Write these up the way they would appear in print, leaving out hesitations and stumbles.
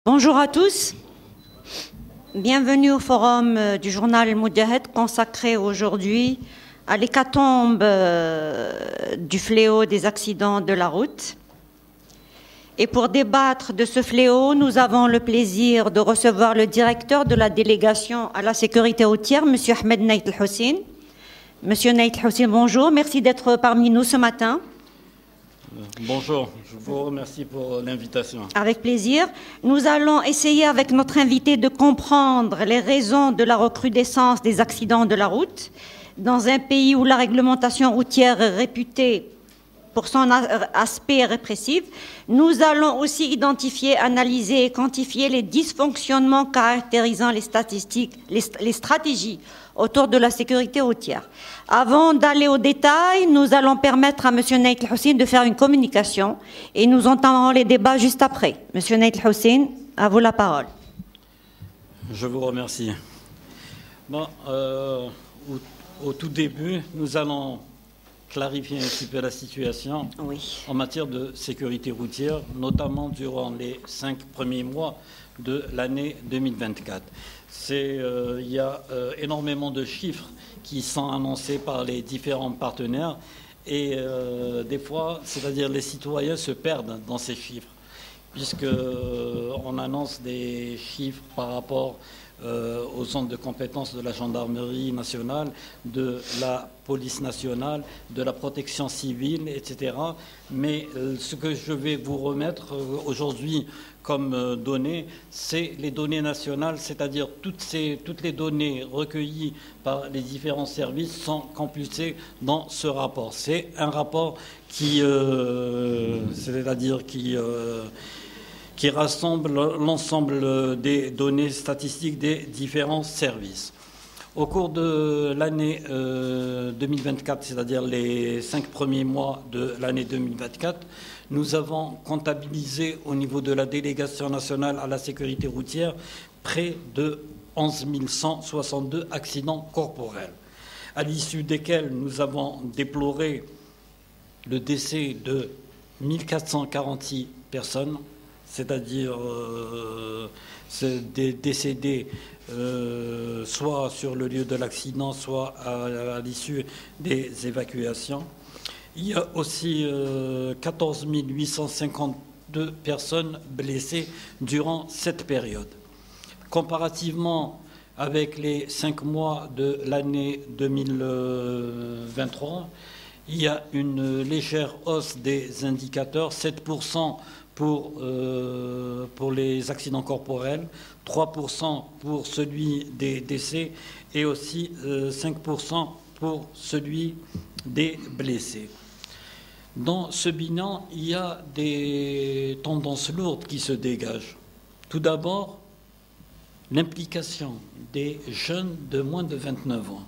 Bonjour à tous, bienvenue au forum du journal Moudjahed consacré aujourd'hui à l'hécatombe du fléau des accidents de la route. Et pour débattre de ce fléau, nous avons le plaisir de recevoir le directeur de la délégation à la sécurité routière, M. Ahmed Naït El-Hussein. Monsieur Naït El-Hussein, bonjour, merci d'être parmi nous ce matin. Bonjour, je vous remercie pour l'invitation. Avec plaisir. Nous allons essayer avec notre invité de comprendre les raisons de la recrudescence des accidents de la route dans un pays où la réglementation routière est réputée pour son aspect répressif. Nous allons aussi identifier, analyser et quantifier les dysfonctionnements caractérisant les stratégies autour de la sécurité routière. Avant d'aller au détail, nous allons permettre à M. Naït El-Hussein de faire une communication et nous entendrons les débats juste après. M. Naït El-Hussein, à vous la parole. Je vous remercie. Bon, au tout début, nous allons clarifier un petit peu la situation en matière de sécurité routière, notamment durant les 5 premiers mois de l'année 2024. Il y a énormément de chiffres qui sont annoncés par les différents partenaires et des fois, c'est-à-dire les citoyens se perdent dans ces chiffres puisqu'on annonce des chiffres par rapport au centre de compétences de la gendarmerie nationale, de la police nationale, de la protection civile, etc. Mais ce que je vais vous remettre aujourd'hui comme données, c'est les données nationales, c'est-à-dire toutes les données recueillies par les différents services sont compulsées dans ce rapport. C'est un rapport qui rassemble l'ensemble des données statistiques des différents services. Au cours de l'année 2024, c'est-à-dire les 5 premiers mois de l'année 2024, nous avons comptabilisé au niveau de la délégation nationale à la sécurité routière près de 11 162 accidents corporels, à l'issue desquels nous avons déploré le décès de 1446 personnes, c'est-à-dire des décédés soit sur le lieu de l'accident, soit à l'issue des évacuations. Il y a aussi 14 852 personnes blessées durant cette période. Comparativement avec les 5 mois de l'année 2023, il y a une légère hausse des indicateurs, 7% pour les accidents corporels, 3% pour celui des décès et aussi 5% pour celui des blessés. Dans ce bilan, il y a des tendances lourdes qui se dégagent. Tout d'abord, l'implication des jeunes de moins de 29 ans.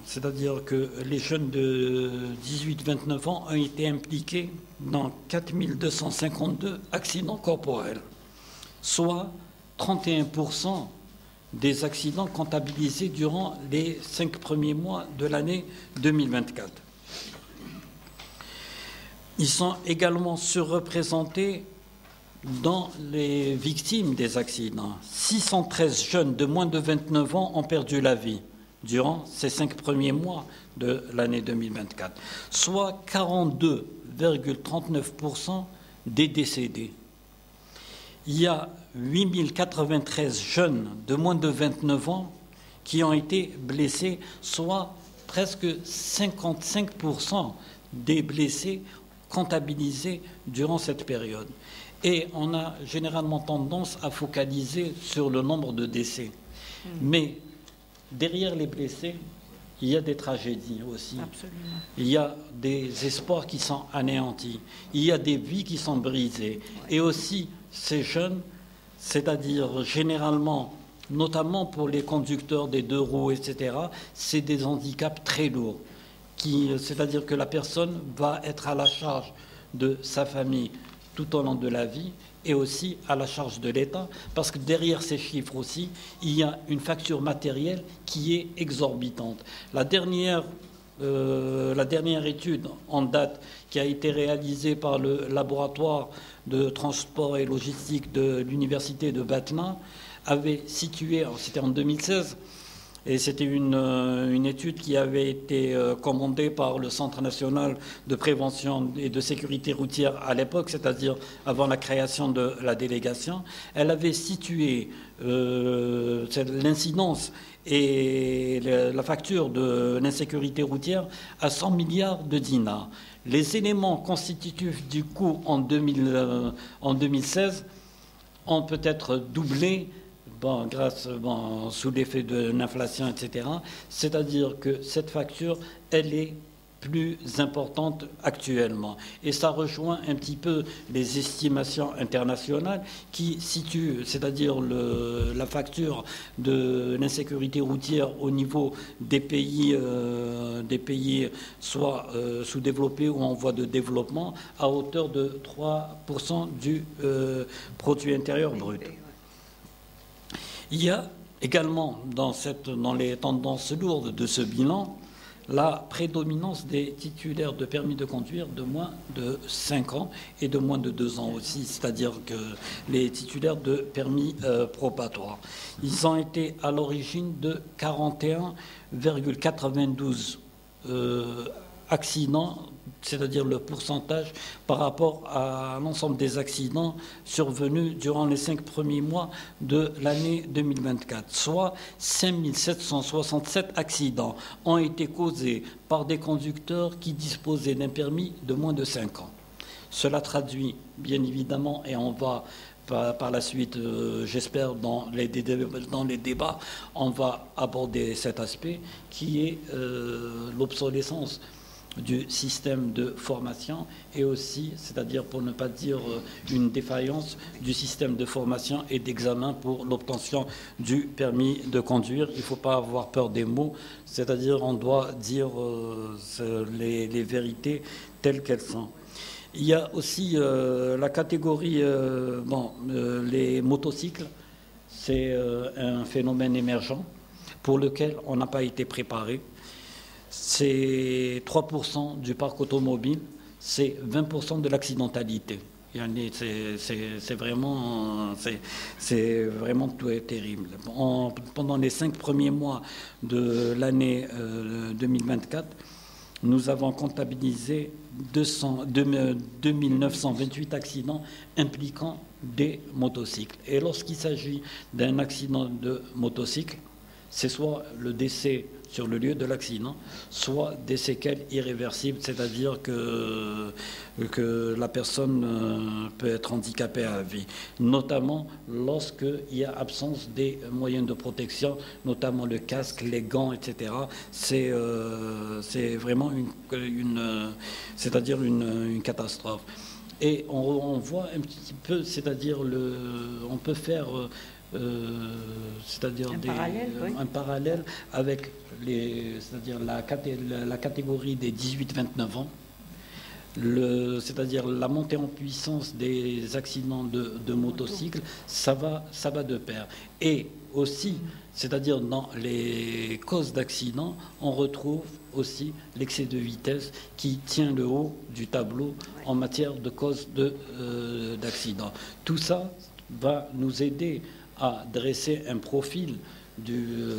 C'est-à-dire que les jeunes de 18-29 ans ont été impliqués dans 4252 accidents corporels, soit 31% des accidents comptabilisés durant les 5 premiers mois de l'année 2024. Ils sont également surreprésentés dans les victimes des accidents. 613 jeunes de moins de 29 ans ont perdu la vie durant ces 5 premiers mois de l'année 2024, soit 42,39% des décédés. Il y a 8093 jeunes de moins de 29 ans qui ont été blessés, soit presque 55% des blessés comptabilisés durant cette période. Et on a généralement tendance à focaliser sur le nombre de décès. Mais derrière les blessés, il y a des tragédies aussi. Absolument. Il y a des espoirs qui sont anéantis. Il y a des vies qui sont brisées. Et aussi, ces jeunes, c'est-à-dire généralement, notamment pour les conducteurs des 2 roues, etc., c'est des handicaps très lourds. C'est-à-dire que la personne va être à la charge de sa famille tout au long de la vie et aussi à la charge de l'État, parce que derrière ces chiffres aussi, il y a une facture matérielle qui est exorbitante. La dernière la dernière étude en date qui a été réalisée par le laboratoire de transport et logistique de l'université de Batna avait situé, c'était en 2016, et c'était une étude qui avait été commandée par le Centre national de prévention et de sécurité routière à l'époque, c'est-à-dire avant la création de la délégation. Elle avait situé l'incidence et la facture de l'insécurité routière à 100 milliards de dinars. Les éléments constitutifs du coût en 2016 ont peut-être doublé sous l'effet de l'inflation, etc. C'est-à-dire que cette facture, elle est plus importante actuellement. Et ça rejoint un petit peu les estimations internationales qui situent, c'est-à-dire la facture de l'insécurité routière au niveau des pays soit sous-développés ou en voie de développement à hauteur de 3% du produit intérieur brut. Il y a également dans les tendances lourdes de ce bilan la prédominance des titulaires de permis de conduire de moins de 5 ans et de moins de 2 ans aussi, c'est-à-dire que les titulaires de permis probatoires. Ils ont été à l'origine de 41,92 accidents, c'est-à-dire le pourcentage par rapport à l'ensemble des accidents survenus durant les 5 premiers mois de l'année 2024, soit 5767 accidents ont été causés par des conducteurs qui disposaient d'un permis de moins de 5 ans. Cela traduit, bien évidemment, et on va par la suite, j'espère, dans les débats, on va aborder cet aspect qui est l'obsolescence du système de formation et aussi, c'est-à-dire pour ne pas dire une défaillance du système de formation et d'examen pour l'obtention du permis de conduire. Il ne faut pas avoir peur des mots, c'est-à-dire on doit dire les vérités telles qu'elles sont. Il y a aussi la catégorie, les motocycles, c'est un phénomène émergent pour lequel on n'a pas été préparé. C'est 3% du parc automobile, c'est 20% de l'accidentalité. C'est vraiment tout est terrible. Pendant les 5 premiers mois de l'année 2024, nous avons comptabilisé 2928 accidents impliquant des motocycles. Et lorsqu'il s'agit d'un accident de motocycle, c'est soit le décès sur le lieu de l'accident, soit des séquelles irréversibles, c'est-à-dire que la personne peut être handicapée à vie, notamment lorsqu'il y a absence des moyens de protection, notamment le casque, les gants, etc. C'est vraiment une catastrophe. Et on voit un petit peu, c'est-à-dire on peut faire c'est-à-dire un parallèle avec c'est-à-dire la catégorie des 18-29 ans, c'est-à-dire la montée en puissance des accidents de motocycles, ça va de pair. Et aussi, c'est-à-dire dans les causes d'accidents, on retrouve aussi l'excès de vitesse qui tient le haut du tableau en matière de causes d'accidents. Tout ça va nous aider à dresser un profil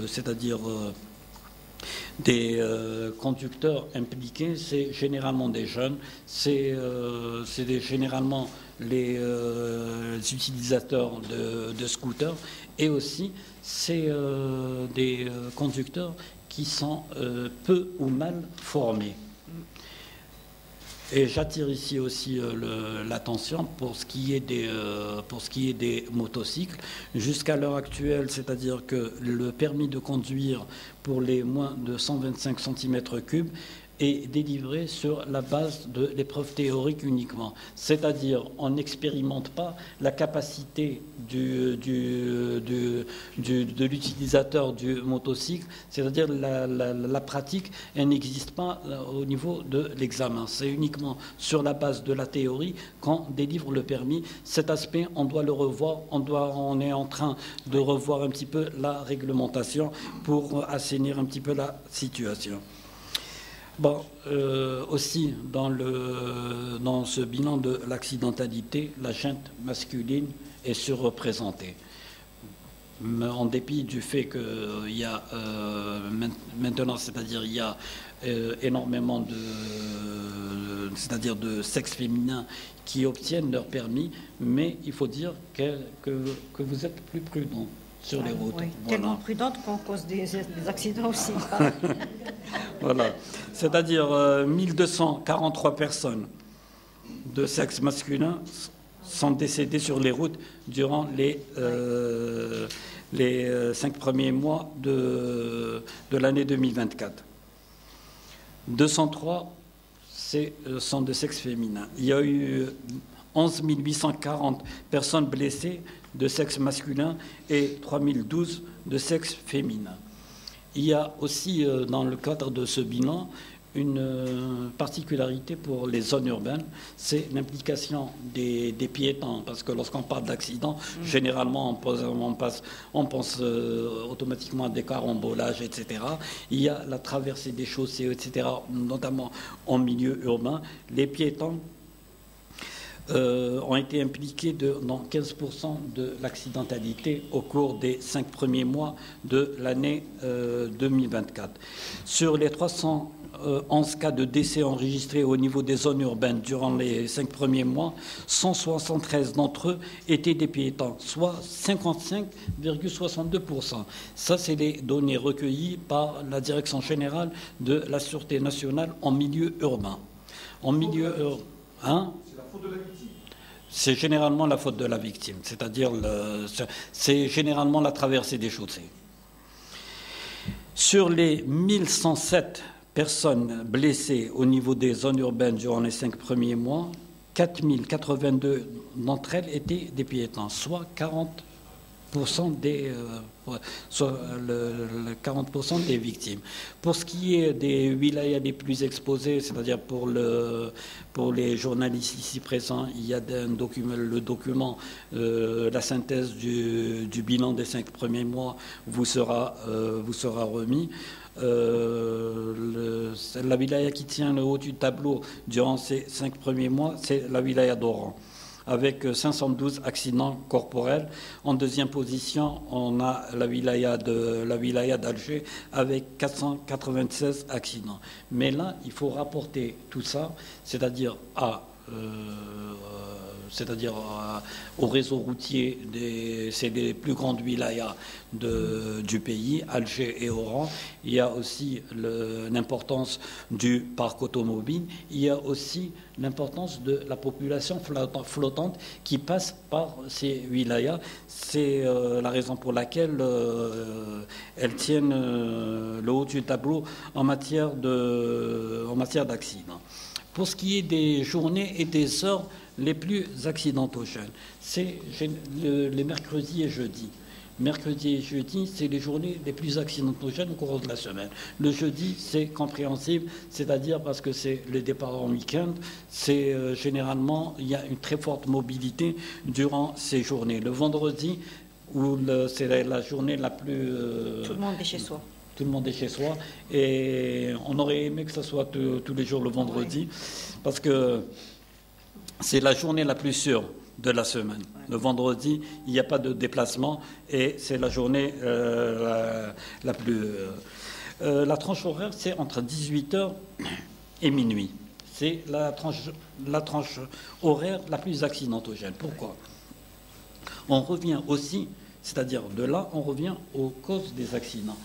c'est-à-dire des conducteurs impliqués. C'est généralement des jeunes, c'est généralement les utilisateurs de scooters, et aussi c'est des conducteurs qui sont peu ou mal formés. Et j'attire ici aussi l'attention pour ce qui est des motocycles. Jusqu'à l'heure actuelle, c'est-à-dire que le permis de conduire pour les moins de 125 cm3 est délivré sur la base de l'épreuve théorique uniquement. C'est-à-dire, on n'expérimente pas la capacité de l'utilisateur du motocycle, c'est-à-dire la pratique, elle n'existe pas au niveau de l'examen. C'est uniquement sur la base de la théorie qu'on délivre le permis. Cet aspect, on doit le revoir, on est en train de revoir un petit peu la réglementation pour assainir un petit peu la situation. Bon, aussi, dans ce bilan de l'accidentalité, la junte masculine est surreprésentée. Mais en dépit du fait qu'il y a maintenant, c'est-à-dire il y a énormément de sexe féminin qui obtiennent leur permis, mais il faut dire que vous êtes plus prudents sur les routes. Oui, voilà. Tellement prudente qu'on cause des accidents aussi. Voilà, c'est-à-dire 1243 personnes de sexe masculin sont décédées sur les routes durant les 5 premiers mois de l'année 2024. 203 sont de sexe féminin. Il y a eu 11 840 personnes blessées de sexe masculin et 3012 de sexe féminin. Il y a aussi, dans le cadre de ce bilan, une particularité pour les zones urbaines, c'est l'implication des piétons. Parce que lorsqu'on parle d'accident, généralement, on pense automatiquement à des carambolages, etc. Il y a la traversée des chaussées, etc., notamment en milieu urbain. Les piétons ont été impliqués dans 15% de l'accidentalité au cours des 5 premiers mois de l'année 2024. Sur les 311 cas de décès enregistrés au niveau des zones urbaines durant les 5 premiers mois, 173 d'entre eux étaient des piétons, soit 55,62%. Ça, c'est les données recueillies par la Direction générale de la Sûreté nationale en milieu urbain. En milieu urbain... Hein ? C'est généralement la faute de la victime, c'est-à-dire c'est généralement la traversée des chaussées. Sur les 1107 personnes blessées au niveau des zones urbaines durant les 5 premiers mois, 4082 d'entre elles étaient des piétons, soit 40% des victimes. Pour ce qui est des wilayas les plus exposés, c'est-à-dire pour les journalistes ici présents, il y a le document, la synthèse du bilan des 5 premiers mois vous sera remis. La wilaya qui tient le haut du tableau durant ces 5 premiers mois, c'est la wilaya d'Oran, avec 512 accidents corporels. En deuxième position, on a la wilaya d'Alger avec 496 accidents. Mais là, il faut rapporter tout ça, c'est-à-dire au réseau routier, c'est les plus grandes wilayas du pays, Alger et Oran. Il y a aussi l'importance du parc automobile. Il y a aussi l'importance de la population flottante qui passe par ces wilayas. C'est la raison pour laquelle elles tiennent le haut du tableau en matière d'accidents. Pour ce qui est des journées et des heures les plus accidentogènes, c'est les mercredis et jeudis. Mercredi et jeudi, c'est les journées les plus accidentogènes au cours de la semaine. Le jeudi, c'est compréhensible, c'est-à-dire parce que c'est le départ en week-end, c'est généralement, il y a une très forte mobilité durant ces journées. Le vendredi, c'est la journée la plus... Tout le monde est chez soi. Tout le monde est chez soi. Et on aurait aimé que ce soit tous les jours le vendredi, parce que c'est la journée la plus sûre de la semaine. Le vendredi, il n'y a pas de déplacement et c'est la journée la plus... la tranche horaire, c'est entre 18h et minuit. C'est la tranche horaire la plus accidentogène. Pourquoi ? On revient aussi... C'est-à-dire, de là, on revient aux causes des accidents.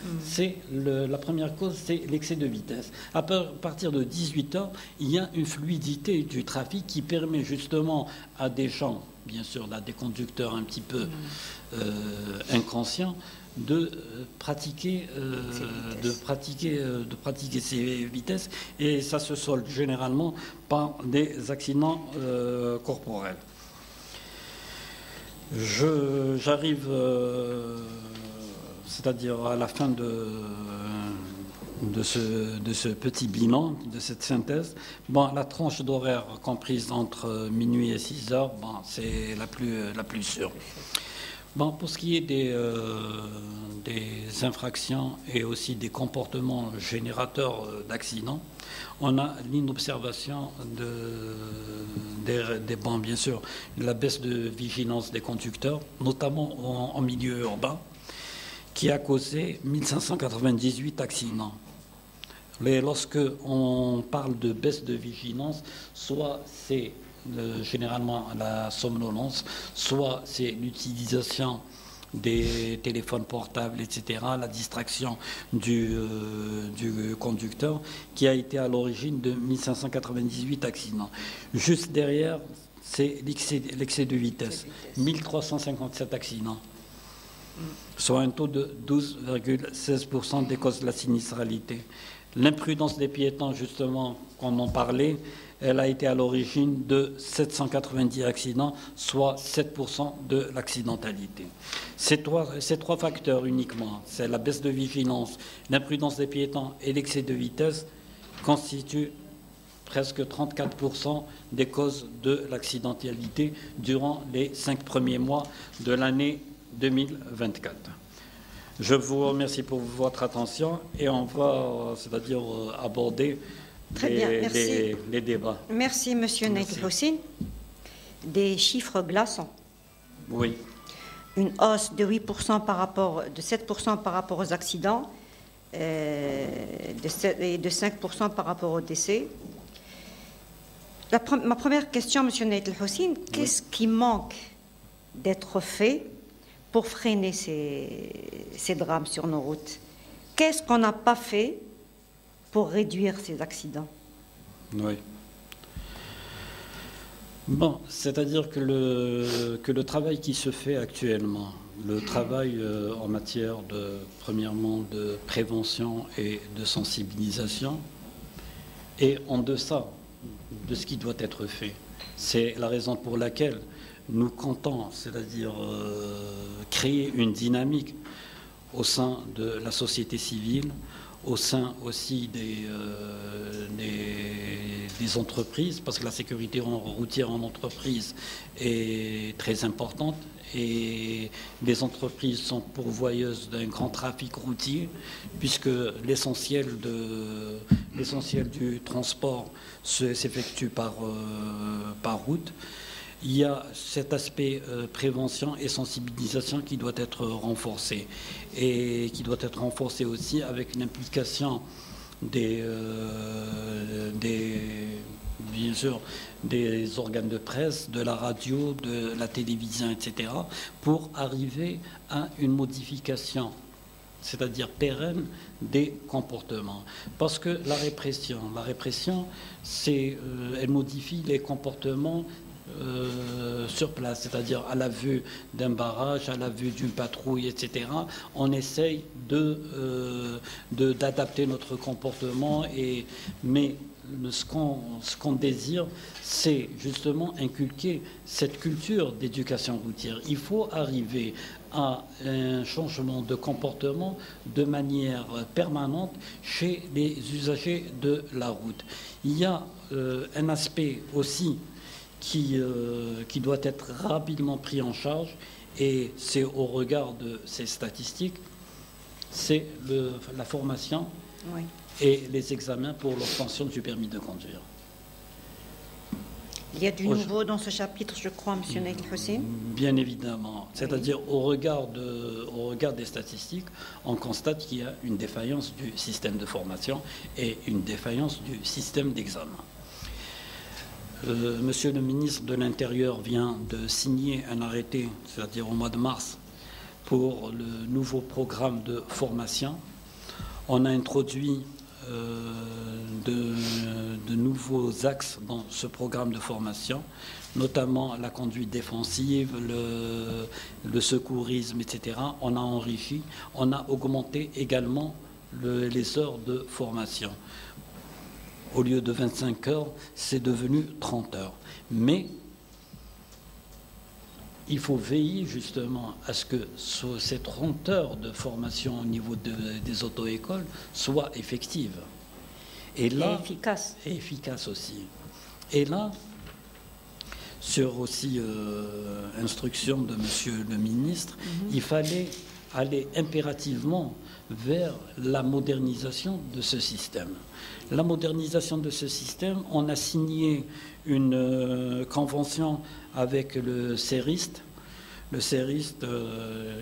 La première cause, c'est l'excès de vitesse. À partir de 18h, il y a une fluidité du trafic qui permet justement à des gens, bien sûr, à des conducteurs un petit peu inconscients, de pratiquer ces vitesses. Et ça se solde généralement par des accidents corporels. J'arrive, c'est-à-dire à la fin de ce petit bilan, de cette synthèse. Bon, la tranche d'horaire comprise entre minuit et 6 heures, bon, c'est la plus sûre. Bon, pour ce qui est des infractions et aussi des comportements générateurs d'accidents, on a l'inobservation bon, bien sûr, la baisse de vigilance des conducteurs, notamment en milieu urbain, qui a causé 1598 accidents. Mais lorsque on parle de baisse de vigilance, soit c'est généralement la somnolence, soit c'est l'utilisation des téléphones portables, etc., la distraction du conducteur, qui a été à l'origine de 1598 accidents. Juste derrière, c'est l'excès de vitesse, 1357 accidents, soit un taux de 12,16% des causes de la sinistralité. L'imprudence des piétons, justement, qu'on en parlait, elle a été à l'origine de 790 accidents, soit 7% de l'accidentalité. Ces trois facteurs uniquement, c'est la baisse de vigilance, l'imprudence des piétons et l'excès de vitesse, constituent presque 34% des causes de l'accidentalité durant les 5 premiers mois de l'année 2024. Je vous remercie pour votre attention et on va, c'est-à-dire, aborder les débats. Merci, Monsieur Naït Hossein. Des chiffres glaçants. Oui. Une hausse de 8% de 7% par rapport aux accidents et de 5% par rapport aux décès. Ma première question, Monsieur Naït Hossein, qu'est-ce qui manque d'être fait pour freiner ces drames sur nos routes? Qu'est-ce qu'on n'a pas fait pour réduire ces accidents? Oui. Bon, c'est-à-dire que le travail qui se fait actuellement, le travail en matière premièrement, de prévention et de sensibilisation, est en deçà de ce qui doit être fait. C'est la raison pour laquelle nous comptons, c'est-à-dire créer une dynamique au sein de la société civile, au sein aussi des entreprises, parce que la sécurité routière en entreprise est très importante et les entreprises sont pourvoyeuses d'un grand trafic routier, puisque l'essentiel du transport s'effectue par route. Il y a cet aspect prévention et sensibilisation qui doit être renforcé et qui doit être renforcé aussi avec l'implication bien sûr, des organes de presse, de la radio, de la télévision, etc., pour arriver à une modification, c'est-à-dire pérenne, des comportements. Parce que la répression, elle modifie les comportements sur place, c'est-à-dire à la vue d'un barrage, à la vue d'une patrouille, etc. On essaye d'adapter notre comportement, mais ce qu'on désire, c'est justement inculquer cette culture d'éducation routière. Il faut arriver à un changement de comportement de manière permanente chez les usagers de la route. Il y a un aspect aussi qui doit être rapidement pris en charge, et c'est au regard de ces statistiques, c'est la formation et les examens pour l'obtention du permis de conduire. Il y a du nouveau dans ce chapitre, je crois, M. Naït Hossein. Bien évidemment. C'est-à-dire, au regard des statistiques, on constate qu'il y a une défaillance du système de formation et une défaillance du système d'examen. Monsieur le ministre de l'Intérieur vient de signer un arrêté, c'est-à-dire au mois de mars, pour le nouveau programme de formation. On a introduit de nouveaux axes dans ce programme de formation, notamment la conduite défensive, le secourisme, etc. On a enrichi, on a augmenté également les heures de formation. Au lieu de 25 heures, c'est devenu 30 heures. Mais il faut veiller justement à ce que ces 30 heures de formation au niveau des auto-écoles soient effectives. Et efficaces aussi. Et là, sur aussi instruction de Monsieur le ministre, il fallait aller impérativement vers la modernisation de ce système. La modernisation de ce système, on a signé une convention avec le CERIST. Le CERIST,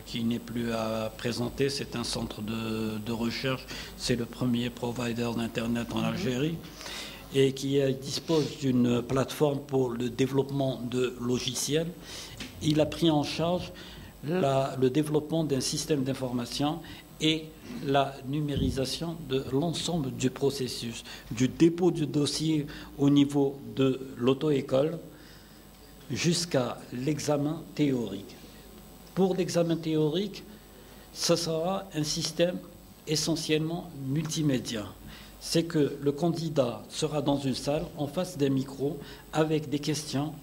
qui n'est plus à présenter, c'est un centre de recherche, c'est le premier provider d'Internet en Algérie, et qui dispose d'une plateforme pour le développement de logiciels. Il a pris en charge le développement d'un système d'information et la numérisation de l'ensemble du processus, du dépôt du dossier au niveau de l'auto-école jusqu'à l'examen théorique. Pour l'examen théorique, ce sera un système essentiellement multimédia. C'est que le candidat sera dans une salle en face d'un micro avec des questions,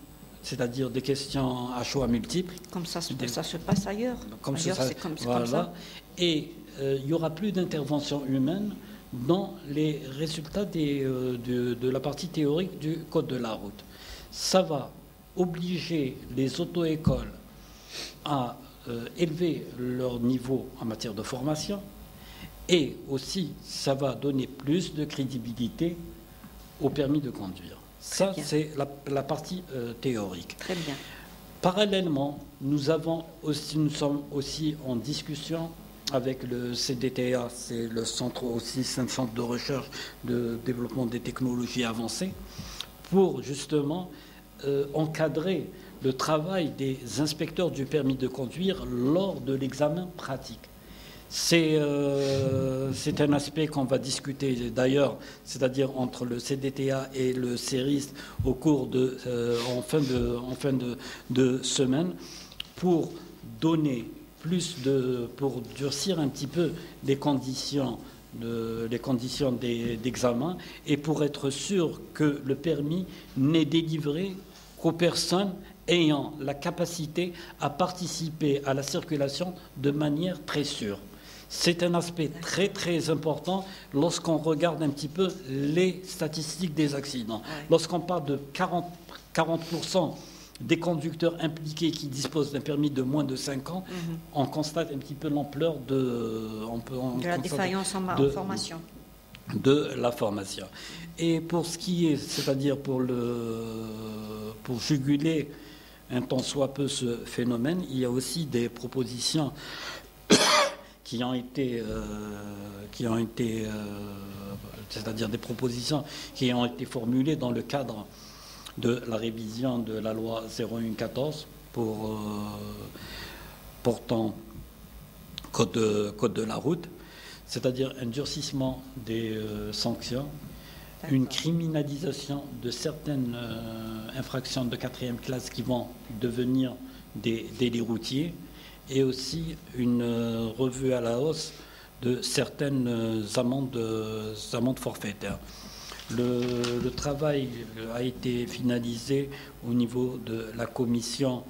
c'est-à-dire des questions à choix multiples. Comme ça se passe ailleurs. C'est comme ça. Et il n'y aura plus d'intervention humaine dans les résultats de la partie théorique du code de la route. Ça va obliger les auto-écoles à élever leur niveau en matière de formation, et aussi ça va donner plus de crédibilité au permis de conduire. Ça, c'est la partie théorique. Très bien. Parallèlement, nous sommes aussi en discussion avec le CDTA, c'est un centre de recherche de développement des technologies avancées, pour justement encadrer le travail des inspecteurs du permis de conduire lors de l'examen pratique. C'est un aspect qu'on va discuter d'ailleurs, c'est-à-dire entre le CDTA et le CERIST au cours en fin de semaine, pour donner pour durcir un petit peu les conditions d'examen et pour être sûr que le permis n'est délivré qu'aux personnes ayant la capacité à participer à la circulation de manière très sûre. C'est un aspect très très important lorsqu'on regarde un petit peu les statistiques des accidents. Lorsqu'on parle de 40% des conducteurs impliqués qui disposent d'un permis de moins de 5 ans, on constate un petit peu l'ampleur de la défaillance en formation. De la formation. Et pour ce qui est, c'est-à-dire pour juguler un tant soit peu ce phénomène, il y a aussi des propositions qui ont été formulées dans le cadre de la révision de la loi 0114 portant code de la route, c'est-à-dire un durcissement des sanctions, une criminalisation de certaines infractions de 4e classe qui vont devenir des délits routiers, et aussi une revue à la hausse de certaines amendes forfaitaires. Le travail a été finalisé au niveau de la commission,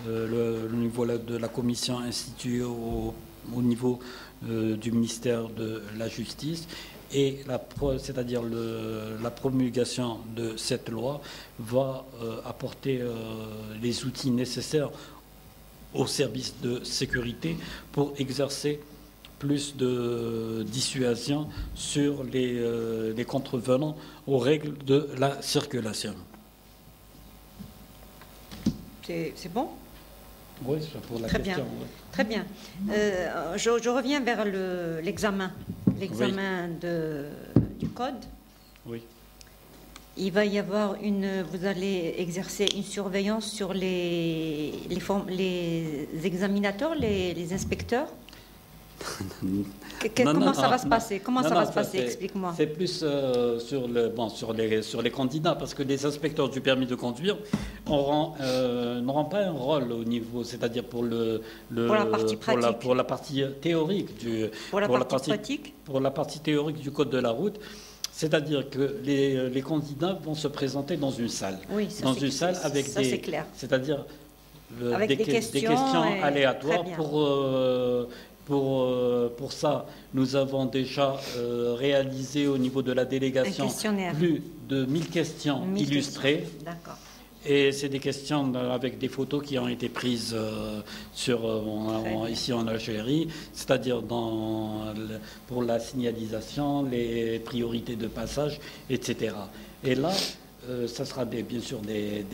de la commission instituée au niveau du ministère de la Justice, et c'est-à-dire la promulgation de cette loi va apporter les outils nécessaires aux services de sécurité pour exercer plus de dissuasion sur les contrevenants aux règles de la circulation. C'est bon? Oui, c'est pour la Très question. bien. Oui. Très bien. Je reviens vers l'examen du code. Oui. Il va y avoir vous allez exercer une surveillance sur les examinateurs, les inspecteurs. Comment ça va se passer? Comment ça va se passer? Explique-moi. C'est plus sur les candidats, parce que les inspecteurs du permis de conduire n'auront pas un rôle au niveau, c'est-à-dire pour la partie pratique, pour la partie théorique pour la partie pratique, pour la partie théorique du code de la route. C'est-à-dire que les candidats vont se présenter dans une salle. Oui, salle avec c'est clair. C'est-à-dire des questions aléatoires. Pour ça, nous avons déjà réalisé au niveau de la délégation plus de 1000 questions illustrées. D'accord. Et c'est des questions avec des photos qui ont été prises ici en Algérie, c'est-à-dire pour la signalisation, les priorités de passage, etc. Et là, ça sera bien sûr des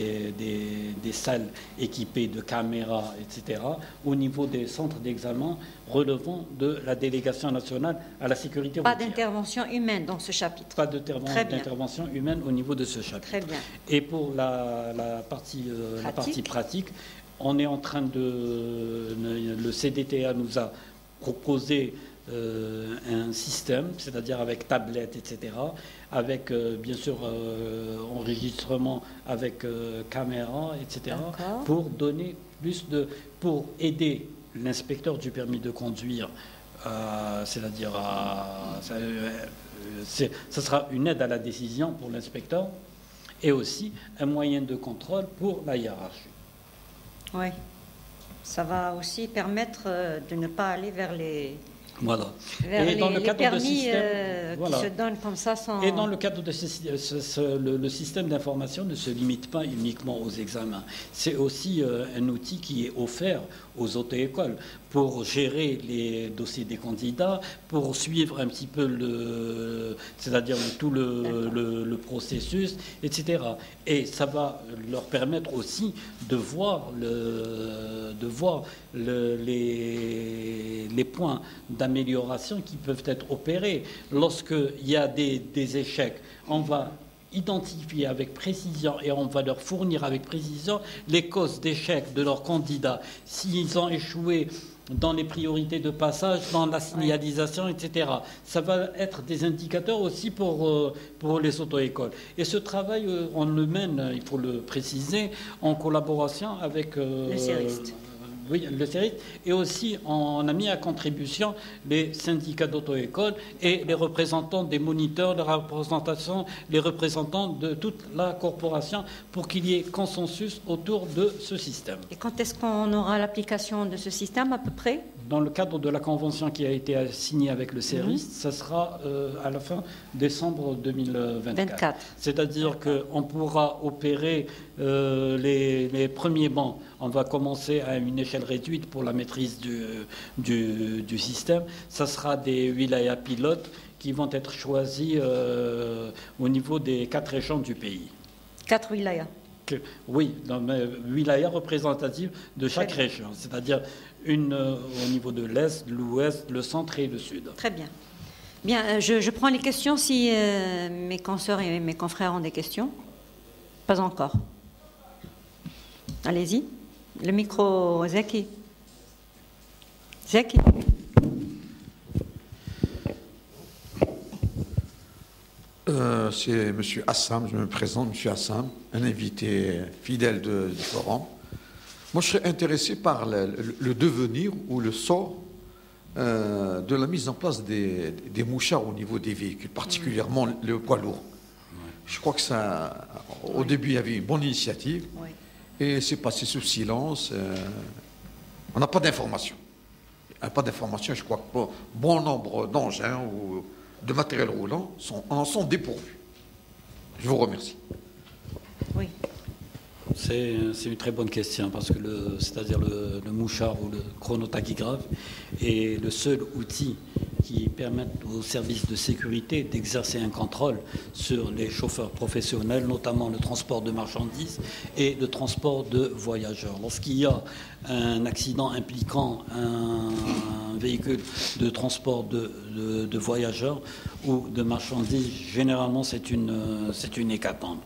salles équipées de caméras, etc., au niveau des centres d'examen relevant de la délégation nationale à la sécurité routière. Pas d'intervention humaine dans ce chapitre. Pas d'intervention humaine au niveau de ce chapitre. Très bien. Et pour la partie pratique, on est en train le CDTA nous a proposé un système, c'est-à-dire avec tablette, etc., avec bien sûr enregistrement avec caméra, etc., pour donner pour aider l'inspecteur du permis de conduire, c'est-à-dire ça sera une aide à la décision pour l'inspecteur et aussi un moyen de contrôle pour la hiérarchie. Oui, ça va aussi permettre de ne pas aller vers les... Voilà. Et dans le cadre de système, qui se donnent comme ça sans... Et dans le cadre de le système d'information ne se limite pas uniquement aux examens. C'est aussi un outil qui est offert aux auto-écoles pour gérer les dossiers des candidats, pour suivre un petit peu c'est-à-dire tout le processus, etc. Et ça va leur permettre aussi de voir les points d'amélioration qui peuvent être opérés. Lorsqu'il y a des échecs, on va identifier avec précision et on va leur fournir avec précision les causes d'échec de leurs candidats. S'ils ont échoué dans les priorités de passage, dans la signalisation, etc. Ça va être des indicateurs aussi pour les auto-écoles. Et ce travail, on le mène, il faut le préciser, en collaboration avec... le CERIST. Oui, le CERIST. Et aussi, on a mis à contribution les syndicats d'auto-école et les représentants des moniteurs, les représentants de toute la corporation pour qu'il y ait consensus autour de ce système. Et quand est-ce qu'on aura l'application de ce système à peu près ? Dans le cadre de la convention qui a été signée avec le CERIST, ça sera à la fin décembre 2024. C'est-à-dire qu'on pourra opérer les premiers bancs. On va commencer à une échelle réduite pour la maîtrise du système. Ça sera des wilayas pilotes qui vont être choisis au niveau des 4 régions du pays. 4 wilayas. Oui, dans wilayas représentatives de chaque région, c'est-à-dire une au niveau de l'Est, l'Ouest, le Centre et le Sud. Très bien. Bien, je prends les questions si mes consoeurs et mes confrères ont des questions. Pas encore. Allez-y. Le micro, Zaki. Zaki. C'est M. Assam, je me présente, M. Assam, un invité fidèle du forum. Moi, je serais intéressé par le devenir ou le sort de la mise en place des mouchards au niveau des véhicules, particulièrement le poids lourd. Je crois que ça, au début, il y avait une bonne initiative et c'est passé sous silence. On n'a pas d'informations. Pas d'informations, je crois que bon nombre d'engins ou de matériel roulant en sont dépourvus. Je vous remercie. Oui. C'est une très bonne question parce que c'est-à-dire le mouchard ou le chronotachygraphe est le seul outil qui permet aux services de sécurité d'exercer un contrôle sur les chauffeurs professionnels, notamment le transport de marchandises et le transport de voyageurs. Lorsqu'il y a un accident impliquant un véhicule de transport de voyageurs ou de marchandises, généralement c'est une hécatombe.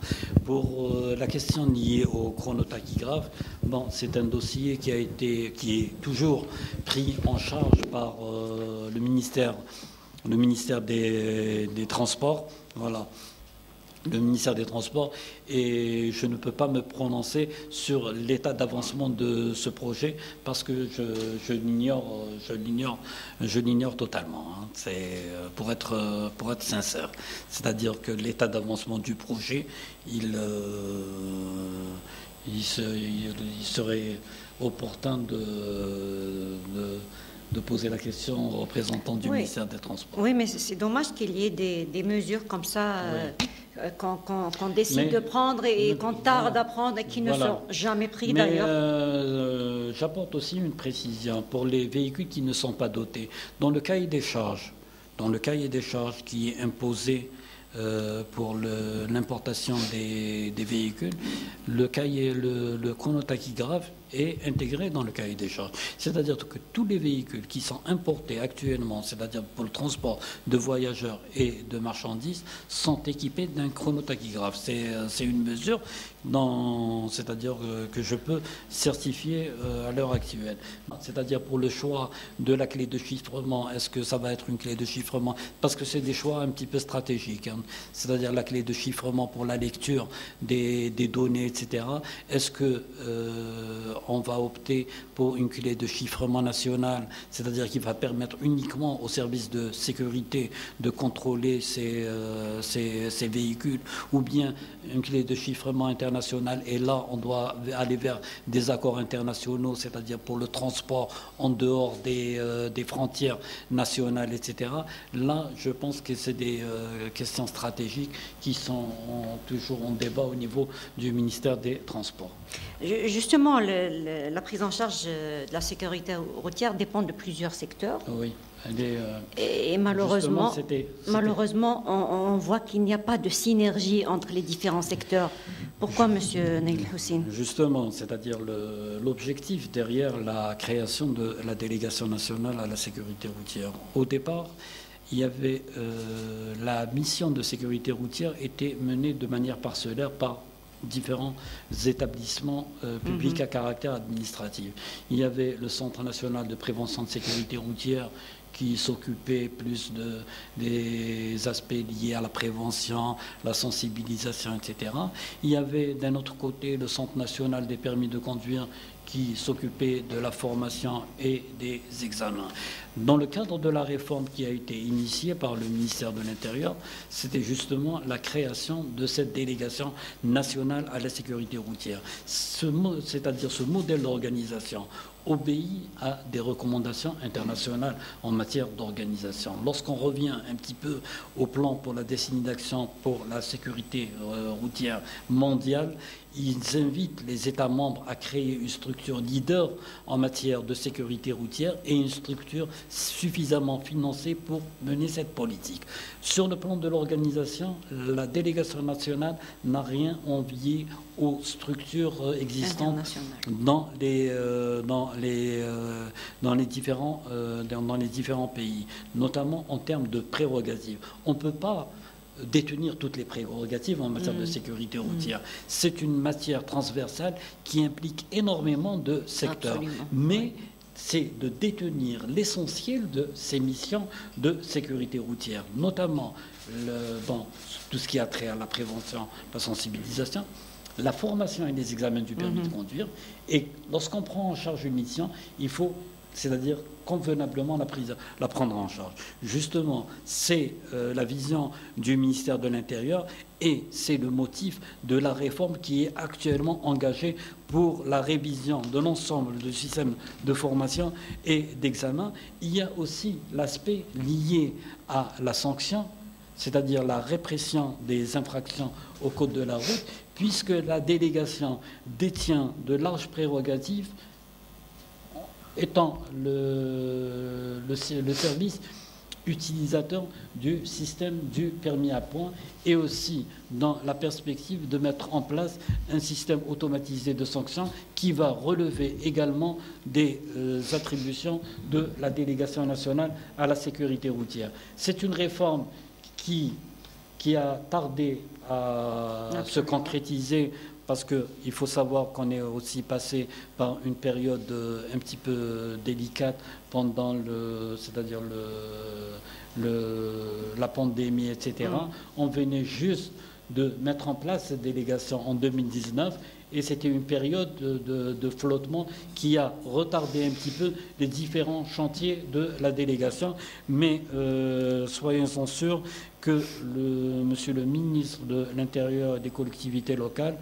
Pour la question liée au chronotachygraphe, bon, c'est un dossier qui est toujours pris en charge par le ministère des Transports, voilà. Le ministère des Transports, et je ne peux pas me prononcer sur l'état d'avancement de ce projet parce que je l'ignore totalement. Hein. C'est pour être sincère, c'est-à-dire que l'état d'avancement du projet, il serait opportun de poser la question aux représentants du ministère des Transports. Oui, mais c'est dommage qu'il y ait des mesures comme ça qu'on décide de prendre et qu'on tarde à prendre et qui ne sont jamais pris d'ailleurs. J'apporte aussi une précision pour les véhicules qui ne sont pas dotés. Dans le cahier des charges, qui est imposé pour l'importation des véhicules, le chronotachygraphe est intégré dans le cahier des charges. C'est-à-dire que tous les véhicules qui sont importés actuellement, c'est-à-dire pour le transport de voyageurs et de marchandises, sont équipés d'un chronotachygraphe. C'est une mesure c'est-à-dire que je peux certifier à l'heure actuelle. C'est-à-dire pour le choix de la clé de chiffrement, est-ce que ça va être une clé de chiffrement? Parce que c'est des choix un petit peu stratégiques. C'est-à-dire la clé de chiffrement pour la lecture des données, etc. Est-ce que on va opter pour une clé de chiffrement nationale, c'est-à-dire qui va permettre uniquement aux services de sécurité de contrôler ces véhicules, ou bien une clé de chiffrement internationale, et là on doit aller vers des accords internationaux, c'est-à-dire pour le transport en dehors des frontières nationales, etc. Là, je pense que c'est des questions stratégiques qui sont toujours en débat au niveau du ministère des Transports. Justement, la prise en charge de la sécurité routière dépend de plusieurs secteurs. Oui. Et malheureusement, on voit qu'il n'y a pas de synergie entre les différents secteurs. Pourquoi, Monsieur Naïl Hussein? Justement, c'est-à-dire l'objectif derrière la création de la délégation nationale à la sécurité routière. Au départ, il y avait la mission de sécurité routière était menée de manière parcellaire par différents établissements publics à caractère administratif. Il y avait le Centre national de prévention de sécurité routière qui s'occupait plus des aspects liés à la prévention, la sensibilisation, etc. Il y avait d'un autre côté le Centre national des permis de conduire qui s'occupait de la formation et des examens. Dans le cadre de la réforme qui a été initiée par le ministère de l'Intérieur, c'était justement la création de cette délégation nationale à la sécurité routière. C'est-à-dire ce modèle d'organisation obéit à des recommandations internationales en matière d'organisation. Lorsqu'on revient un petit peu au plan pour la décennie d'action pour la sécurité routière mondiale, ils invitent les États membres à créer une structure leader en matière de sécurité routière et une structure suffisamment financée pour mener cette politique. Sur le plan de l'organisation, la délégation nationale n'a rien envié aux structures existantes dans les différents pays, notamment en termes de prérogatives. On ne peut pas détenir toutes les prérogatives en matière de sécurité routière. C'est une matière transversale qui implique énormément de secteurs. Absolument. Mais c'est de détenir l'essentiel de ces missions de sécurité routière, notamment dans tout ce qui a trait à la prévention, la sensibilisation, la formation et les examens du permis de conduire. Et lorsqu'on prend en charge une mission, il faut, c'est-à-dire convenablement la prendre en charge. Justement, c'est la vision du ministère de l'Intérieur et c'est le motif de la réforme qui est actuellement engagée pour la révision de l'ensemble du système de formation et d'examen. Il y a aussi l'aspect lié à la sanction, c'est-à-dire la répression des infractions au code de la route, puisque la délégation détient de larges prérogatives étant le service utilisateur du système du permis à points et aussi dans la perspective de mettre en place un système automatisé de sanctions qui va relever également des attributions de la délégation nationale à la sécurité routière. C'est une réforme qui a tardé à se concrétiser parce qu'il faut savoir qu'on est aussi passé par une période un petit peu délicate pendant c'est-à-dire la pandémie, etc. On venait juste de mettre en place cette délégation en 2019 et c'était une période de flottement qui a retardé un petit peu les différents chantiers de la délégation. Mais soyons sûrs que monsieur le ministre de l'Intérieur et des collectivités locales,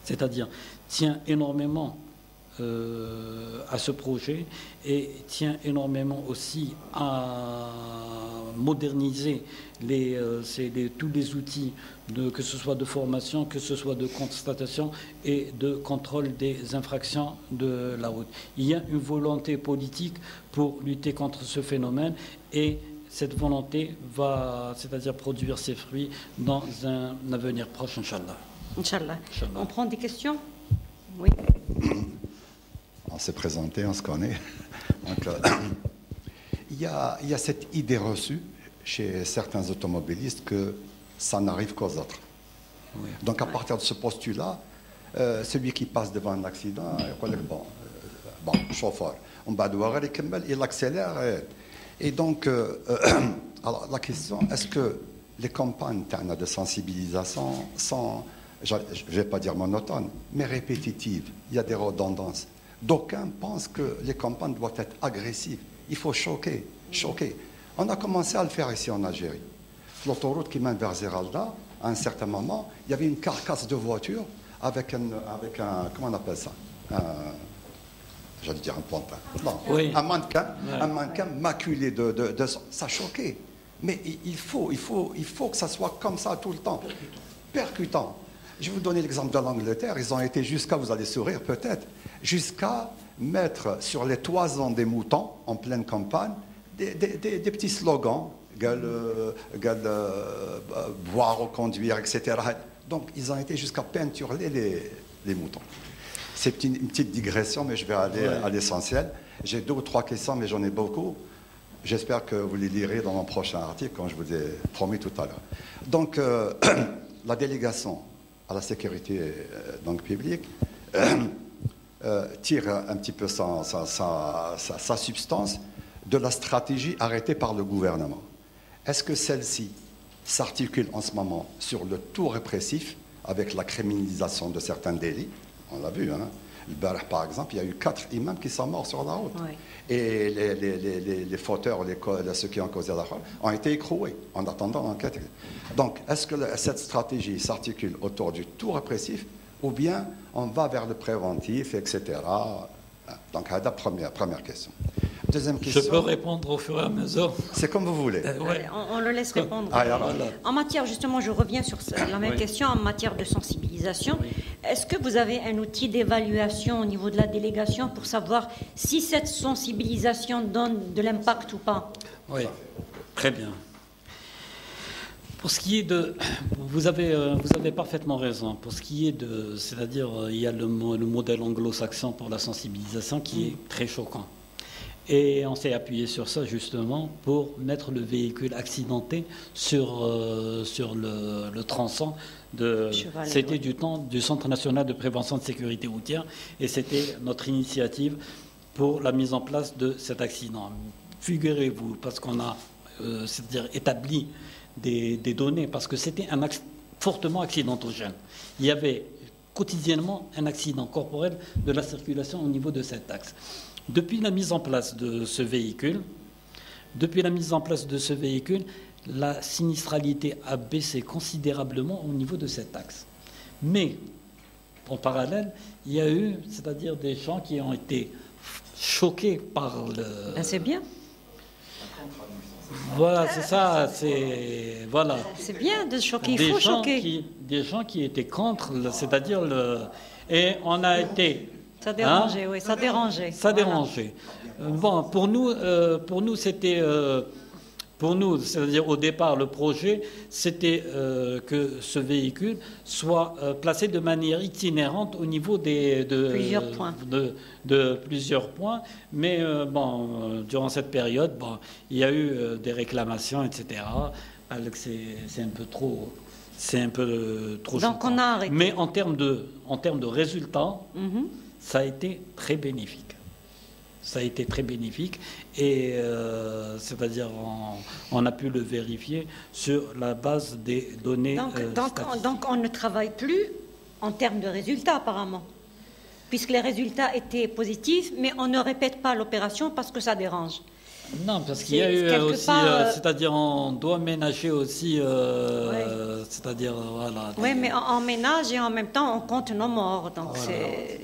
c'est-à-dire tient énormément à ce projet et tient énormément aussi à moderniser tous les outils, que ce soit de formation, que ce soit de constatation et de contrôle des infractions de la route. Il y a une volonté politique pour lutter contre ce phénomène et cette volonté va, c'est-à-dire produire ses fruits dans un avenir proche, Inch'Allah. Inch'Allah. On prend des questions? Oui. On s'est présenté, on se connaît. Donc, il y a cette idée reçue chez certains automobilistes que ça n'arrive qu'aux autres. Oui. Donc à partir de ce postulat, celui qui passe devant un accident, il dit bon, chauffeur, il accélère. Et donc, alors la question, est-ce que les campagnes de sensibilisation sont, je ne vais pas dire monotones, mais répétitives? Il y a des redondances. D'aucuns pensent que les campagnes doivent être agressives. Il faut choquer. On a commencé à le faire ici en Algérie. L'autoroute qui mène vers Zeralda, à un certain moment, il y avait une carcasse de voiture avec un comment on appelle ça? J'allais dire un pantin. Non, oui. Un mannequin maculé de ça choquait. Mais il faut que ça soit comme ça tout le temps. Percutant. Je vais vous donner l'exemple de l'Angleterre. Ils ont été jusqu'à, vous allez sourire peut-être, jusqu'à mettre sur les toisons des moutons, en pleine campagne, des petits slogans, boire ou conduire, etc. Donc, ils ont été jusqu'à peinturer les moutons. C'est une petite digression, mais je vais aller à l'essentiel. J'ai 2 ou 3 questions, mais j'en ai beaucoup. J'espère que vous les lirez dans mon prochain article, comme je vous ai promis tout à l'heure. Donc, la délégation à la sécurité publique tire un petit peu sa substance de la stratégie arrêtée par le gouvernement. Est-ce que celle-ci s'articule en ce moment sur le tout répressif avec la criminalisation de certains délits? On l'a vu, hein. Le Barah, par exemple, il y a eu 4 imams qui sont morts sur la route. Oui. Et les fauteurs, ceux qui ont causé la route, ont été écroués en attendant l'enquête. Donc, est-ce que cette stratégie s'articule autour du tout répressif ou bien on va vers le préventif, etc. Donc, c'est la première question. Deuxième question. Je peux répondre au fur et à mesure. C'est comme vous voulez. Ouais. On le laisse répondre. En matière, justement, je reviens sur la même question, en matière de sensibilisation. Oui. Est-ce que vous avez un outil d'évaluation au niveau de la délégation pour savoir si cette sensibilisation donne de l'impact ou pas? Oui, très bien. Pour ce qui est de... Vous avez parfaitement raison. Pour ce qui est de... C'est-à-dire, il y a le modèle anglo-saxon pour la sensibilisation qui est très choquant. Et on s'est appuyé sur ça justement pour mettre le véhicule accidenté sur le tronçon de... C'était du temps du Centre national de prévention de sécurité routière et c'était notre initiative pour la mise en place de cet accident. Figurez-vous, parce qu'on a c'est-à-dire établi des données, parce que c'était un fortement accidentogène. Il y avait quotidiennement un accident corporel de la circulation au niveau de cet axe. Depuis la mise en place de ce véhicule, la sinistralité a baissé considérablement au niveau de cet axe. Mais, en parallèle, il y a eu, c'est-à-dire des gens qui ont été choqués par le... C'est bien. Voilà, c'est ça, c'est... Voilà. C'est bien de choquer, il faut choquer. Des gens qui étaient contre, c'est-à-dire le... Et on a été... Ça dérangeait, oui, ça dérangeait. Ça dérangeait. Bon, pour nous, c'était... Pour nous, c'est-à-dire au départ, le projet, c'était que ce véhicule soit placé de manière itinérante au niveau de plusieurs points. Mais durant cette période, il y a eu des réclamations, etc. C'est un peu trop... C'est un peu trop Donc on a arrêté. Mais en termes de résultats, ça a été très bénéfique. Ça a été très bénéfique et c'est-à-dire on a pu le vérifier sur la base des données. Donc on ne travaille plus en termes de résultats apparemment, puisque les résultats étaient positifs, mais on ne répète pas l'opération parce que ça dérange. Non, parce qu'il y a C'est eu quelque aussi, part, c'est-à-dire on doit ménager aussi, c'est-à-dire voilà. Oui, mais on ménage et en même temps on compte nos morts. Donc Il y avait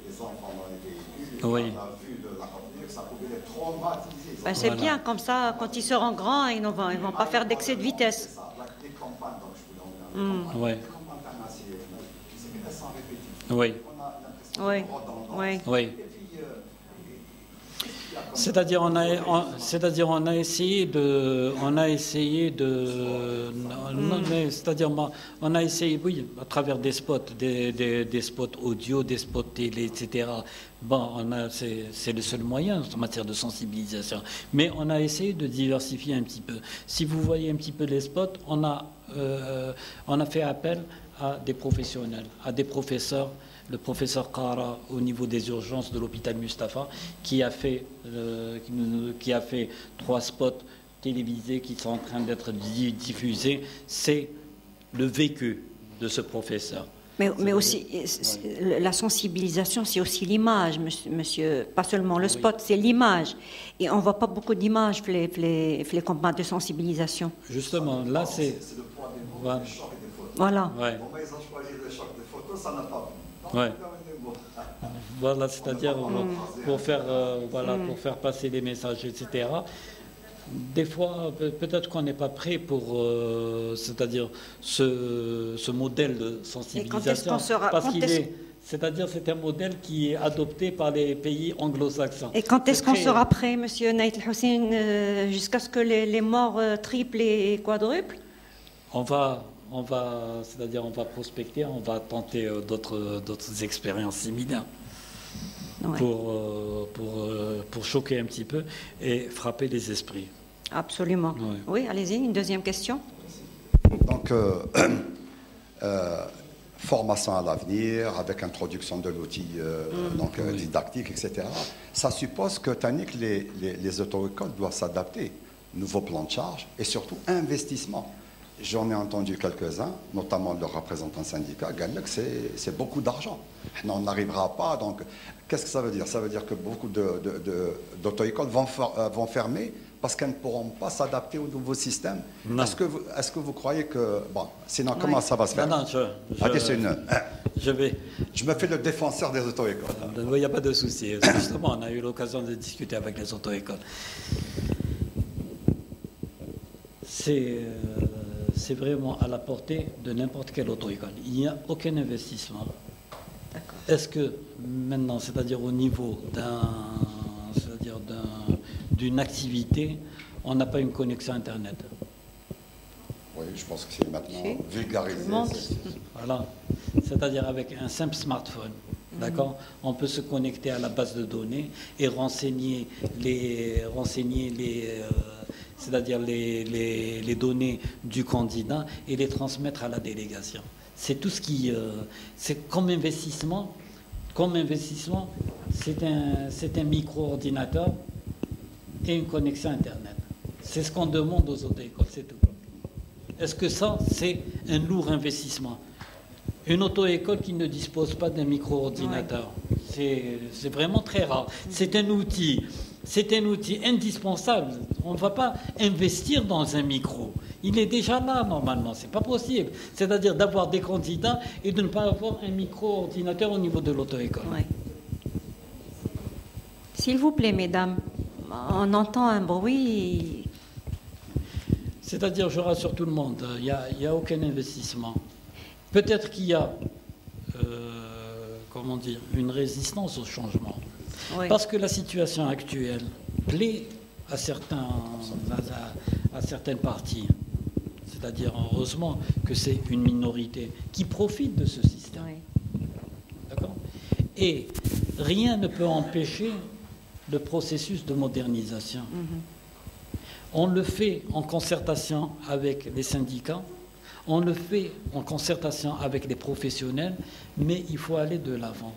des enfants dans les véhicules, Oui. on a vu de l'avenir, ça pouvait les traumatiser. ben, c'est Voilà. bien, comme ça, quand ils seront grands, ils ne vont pas faire d'excès de vitesse. C'est ça, des campagnes, donc je voulais en dire, Oui, des campagnes assez, qui se sans répétition. oui, On a l'impression Oui, de redondance. oui. oui. Et puis, C'est-à-dire on a essayé de, non, mais c'est-à-dire on a essayé, oui, à travers des spots, des spots audio, des spots télé, etc. Bon, c'est le seul moyen en matière de sensibilisation. Mais on a essayé de diversifier un petit peu. Si vous voyez un petit peu les spots, on a fait appel à des professionnels, à des professeurs. Le professeur Kara, au niveau des urgences de l'hôpital Mustapha, qui a fait 3 spots télévisés qui sont en train d'être diffusés. C'est le vécu de ce professeur. Mais aussi, la sensibilisation, c'est aussi l'image, monsieur. Pas seulement le spot, c'est l'image. Et on ne voit pas beaucoup d'images, les campagnes de sensibilisation. Justement, là, c'est... le poids des mots, Voilà. le choc des photos. Voilà. Ouais. Bon, mais ils ont choisi le choc des photos, ça n'a pas plu. Ouais. Voilà, c'est-à-dire pour faire passer les messages, etc. Des fois, peut-être qu'on n'est pas prêt pour, c'est-à-dire ce modèle de sensibilisation. Et quand est-ce qu'on sera, parce qu'il est, c'est-à-dire c'est un modèle qui est adopté par les pays anglo-saxons. Et quand est-ce qu'on sera prêt, monsieur Naït El-Hussein, jusqu'à ce que les morts triplent et quadruplent? On va prospecter, on va tenter d'autres expériences similaires. Ouais. Pour choquer un petit peu et frapper les esprits. Absolument. Ouais. Oui, allez-y, une deuxième question. Donc, formation à l'avenir, avec introduction de l'outil didactique, etc. Ça suppose que, Tannick, les auto-écoles doivent s'adapter. Nouveau plan de charge et surtout investissement. J'en ai entendu quelques-uns, notamment le représentant syndicat, que c'est beaucoup d'argent. On n'arrivera pas. Donc, qu'est-ce que ça veut dire? Ça veut dire que beaucoup d'auto-écoles vont fermer parce qu'elles ne pourront pas s'adapter au nouveau système. Est-ce que vous croyez que... Bon, sinon, comment ça va se faire? Non, Je me fais le défenseur des auto-écoles. Il n'y a pas de souci. Justement, on a eu l'occasion de discuter avec les auto-écoles. C'est vraiment à la portée de n'importe quelle auto-école. Il n'y a aucun investissement. Est-ce que maintenant, c'est-à-dire au niveau d'une activité, on n'a pas une connexion Internet? Oui, je pense que c'est maintenant vulgarisé. Voilà. C'est-à-dire avec un simple smartphone. D'accord? On peut se connecter à la base de données et renseigner c'est-à-dire les données du candidat et les transmettre à la délégation. C'est tout ce qui... c'est comme investissement, c'est un micro-ordinateur et une connexion Internet. C'est ce qu'on demande aux auto-écoles, c'est tout. Est-ce que ça, c'est un lourd investissement? Une auto-école qui ne dispose pas d'un micro-ordinateur, c'est vraiment très rare. C'est un outil indispensable. On ne va pas investir dans un micro. Il est déjà là, normalement. Ce n'est pas possible. C'est-à-dire d'avoir des candidats et de ne pas avoir un micro-ordinateur au niveau de l'auto-école. Oui. S'il vous plaît, mesdames, on entend un bruit. C'est-à-dire, je rassure tout le monde, il n'y a aucun investissement. Peut-être qu'il y a, une résistance au changement. Oui. Parce que la situation actuelle plaît à certaines parties. C'est-à-dire, heureusement que c'est une minorité qui profite de ce système. Oui. D'accord? Et rien ne peut empêcher le processus de modernisation. On le fait en concertation avec les syndicats, on le fait en concertation avec les professionnels, mais il faut aller de l'avant.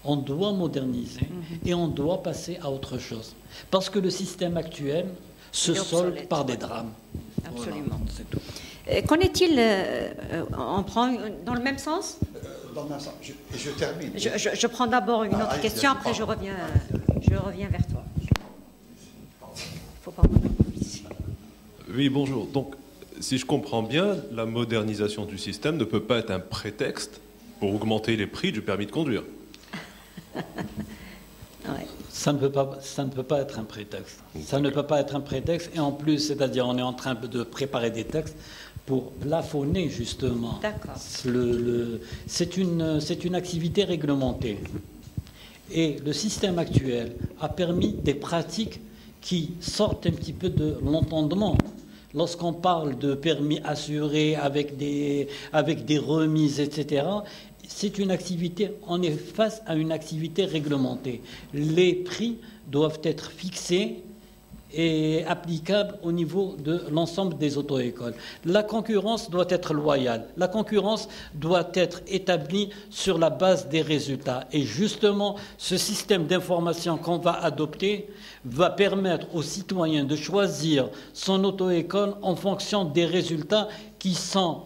On doit moderniser et on doit passer à autre chose. Parce que le système actuel se solde par des drames. Absolument. Voilà, c'est tout. Qu'en est-il on prend dans le même sens? Dans le même sens. Je termine. Je prends d'abord une autre question, après je reviens vers toi. faut pas monopoliser. Oui, bonjour. Donc, si je comprends bien, la modernisation du système ne peut pas être un prétexte pour augmenter les prix du permis de conduire. Ouais. Ça ne peut pas être un prétexte. Ça ne peut pas être un prétexte. Et en plus, c'est-à-dire, on est en train de préparer des textes pour plafonner, justement. D'accord. C'est une activité réglementée. Et le système actuel a permis des pratiques qui sortent un petit peu de l'entendement. Lorsqu'on parle de permis assurés avec des remises, etc., c'est une activité, on est face à une activité réglementée. Les prix doivent être fixés et applicables au niveau de l'ensemble des auto-écoles. La concurrence doit être loyale. La concurrence doit être établie sur la base des résultats. Et justement, ce système d'information qu'on va adopter va permettre aux citoyens de choisir son auto-école en fonction des résultats qui sont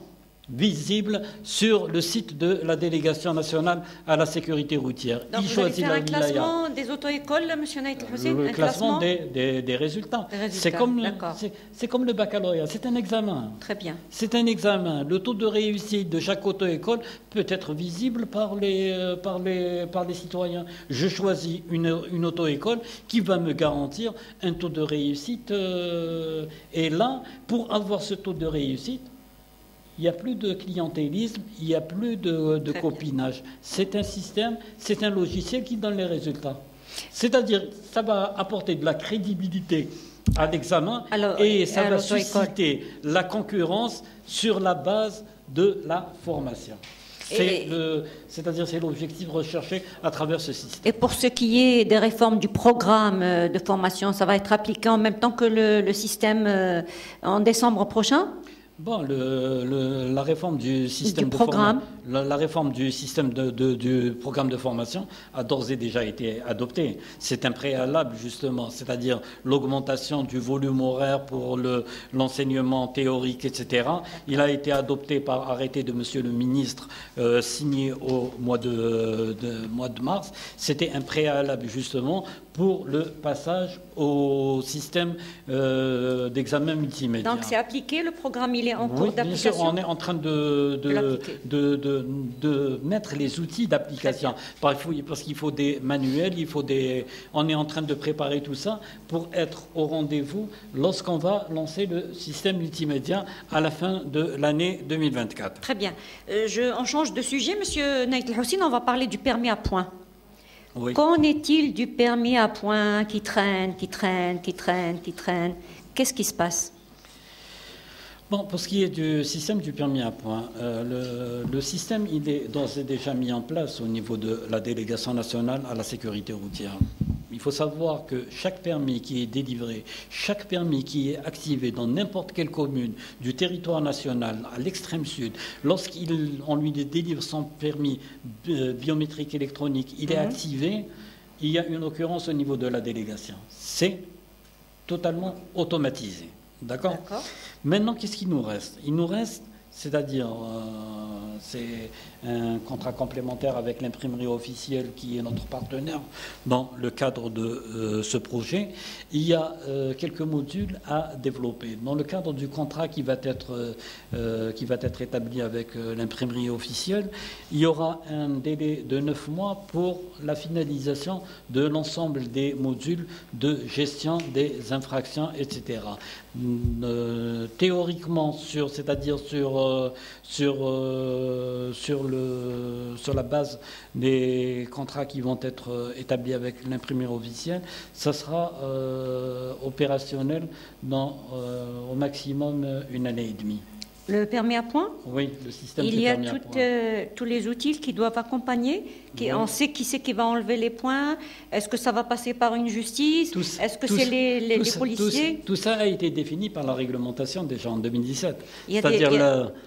visible sur le site de la délégation nationale à la sécurité routière. Donc vous allez faire un classement des auto-écoles, M. Naït Hussein? Le classement des résultats. C'est comme le baccalauréat, c'est un examen. Très bien. C'est un examen. Le taux de réussite de chaque auto-école peut être visible par les citoyens. Je choisis une auto-école qui va me garantir un taux de réussite. Et là, pour avoir ce taux de réussite, il n'y a plus de clientélisme, il n'y a plus de copinage. C'est un système, c'est un logiciel qui donne les résultats. C'est-à-dire, ça va apporter de la crédibilité à l'examen et ça va susciter la concurrence sur la base de la formation. C'est-à-dire, c'est l'objectif recherché à travers ce système. Et pour ce qui est des réformes du programme de formation, ça va être appliqué en même temps que le système en décembre prochain? Bon, la réforme du système du programme. La réforme du système du programme de formation a d'ores et déjà été adoptée. C'est un préalable, justement, c'est-à-dire l'augmentation du volume horaire pour l'enseignement théorique, etc. Il a été adopté par arrêté de Monsieur le ministre, signé au mois de mars. C'était un préalable, justement, pour le passage au système d'examen multimédia. Donc c'est appliqué, le programme, il est en cours d'application. Bien sûr, on est en train de mettre les outils d'application. Parce qu'il faut des manuels, on est en train de préparer tout ça pour être au rendez-vous lorsqu'on va lancer le système multimédia à la fin de l'année 2024. Très bien. On change de sujet, Monsieur Naït Hussein, on va parler du permis à points. Oui. Qu'en est-il du permis à points qui traîne? Qu'est-ce qui se passe? Bon, pour ce qui est du système du permis à points, le système, il est d'ores et déjà mis en place au niveau de la délégation nationale à la sécurité routière. Il faut savoir que chaque permis qui est délivré, chaque permis qui est activé dans n'importe quelle commune du territoire national à l'extrême sud, lorsqu'on lui délivre son permis biométrique électronique, il est activé, il y a une occurrence au niveau de la délégation. C'est totalement automatisé. D'accord. Maintenant, qu'est-ce qu'il nous reste? Il nous reste, c'est-à-dire, c'est un contrat complémentaire avec l'imprimerie officielle qui est notre partenaire dans le cadre de ce projet. Il y a quelques modules à développer. Dans le cadre du contrat qui va être établi avec l'imprimerie officielle, il y aura un délai de 9 mois pour la finalisation de l'ensemble des modules de gestion des infractions, etc. Théoriquement, c'est-à-dire sur la base des contrats qui vont être établis avec l'imprimerie officielle, ça sera opérationnel dans au maximum une année et demie. Le permis à points? Oui, le système du permis à points. Il y a tous les outils qui doivent accompagner. On sait qui c'est qui va enlever les points. Est-ce que ça va passer par une justice? Est-ce que c'est les policiers? Tout ça a été défini par la réglementation déjà en 2017. Il y a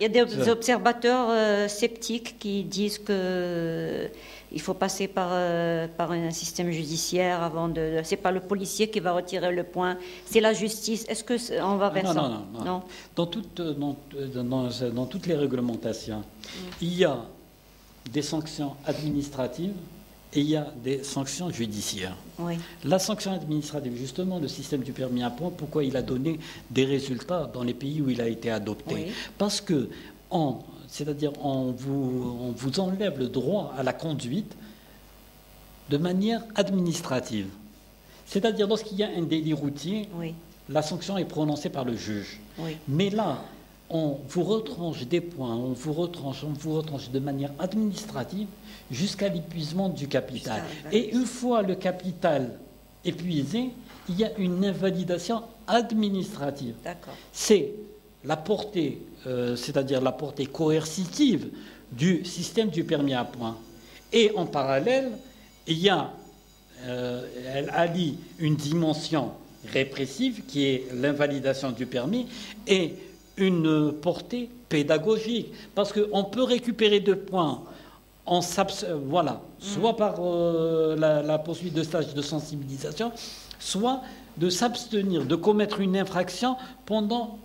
des observateurs sceptiques qui disent que il faut passer par un système judiciaire avant de... C'est pas le policier qui va retirer le point, c'est la justice. Est-ce que on va vers ça? Non. Dans toutes les réglementations, il y a des sanctions administratives et il y a des sanctions judiciaires. Oui. La sanction administrative, justement, le système du permis à points, pourquoi il a donné des résultats dans les pays où il a été adopté? Oui. Parce que, c'est-à-dire, on vous enlève le droit à la conduite de manière administrative. C'est-à-dire, lorsqu'il y a un délit routier, Oui. la sanction est prononcée par le juge. Oui. Mais là, on vous retranche des points, on vous retranche de manière administrative jusqu'à l'épuisement du capital. Et une fois le capital épuisé, il y a une invalidation administrative. D'accord. C'est la portée, c'est-à-dire la portée coercitive du système du permis à points. Et en parallèle, il y a, elle allie une dimension répressive qui est l'invalidation du permis et une portée pédagogique. Parce qu'on peut récupérer 2 points soit par la poursuite de stages de sensibilisation, soit de s'abstenir de commettre une infraction pendant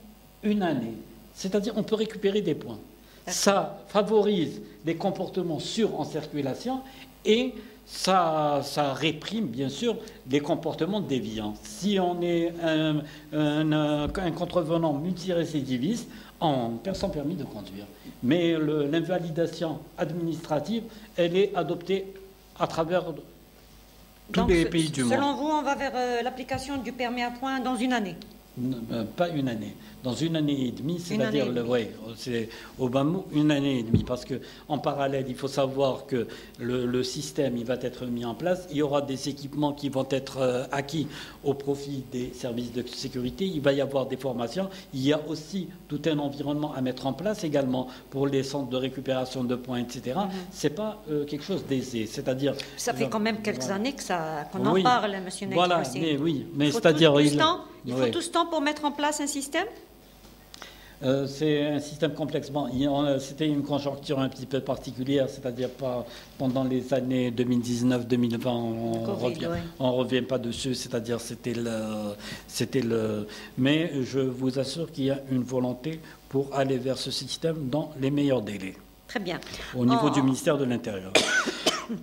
1 année. C'est-à-dire on peut récupérer des points. Ça favorise les comportements sûrs en circulation et ça réprime, bien sûr, les comportements déviants. Si on est un contrevenant multirécidiviste, on perd son permis de conduire. Mais l'invalidation administrative, elle est adoptée à travers tous les pays du monde. Selon vous, on va vers l'application du permis à points dans 1 année? Pas 1 année. Dans 1 année et demie, c'est-à-dire, c'est au bas mot 1 année et demie. Parce qu'en parallèle, il faut savoir que le système il va être mis en place. Il y aura des équipements qui vont être acquis au profit des services de sécurité. Il va y avoir des formations. Il y a aussi tout un environnement à mettre en place également pour les centres de récupération de points, etc. C'est pas quelque chose d'aisé. C'est-à-dire. Ça fait quand même quelques années qu'on en parle, monsieur Naïf. Voilà, mais c'est-à-dire. Il faut tout ce temps pour mettre en place un système? C'est un système complexe. C'était une conjoncture un petit peu particulière, c'est-à-dire pas pendant les années 2019-2020, on revient pas dessus, c'est-à-dire mais je vous assure qu'il y a une volonté pour aller vers ce système dans les meilleurs délais. Très bien. Au niveau du ministère de l'Intérieur.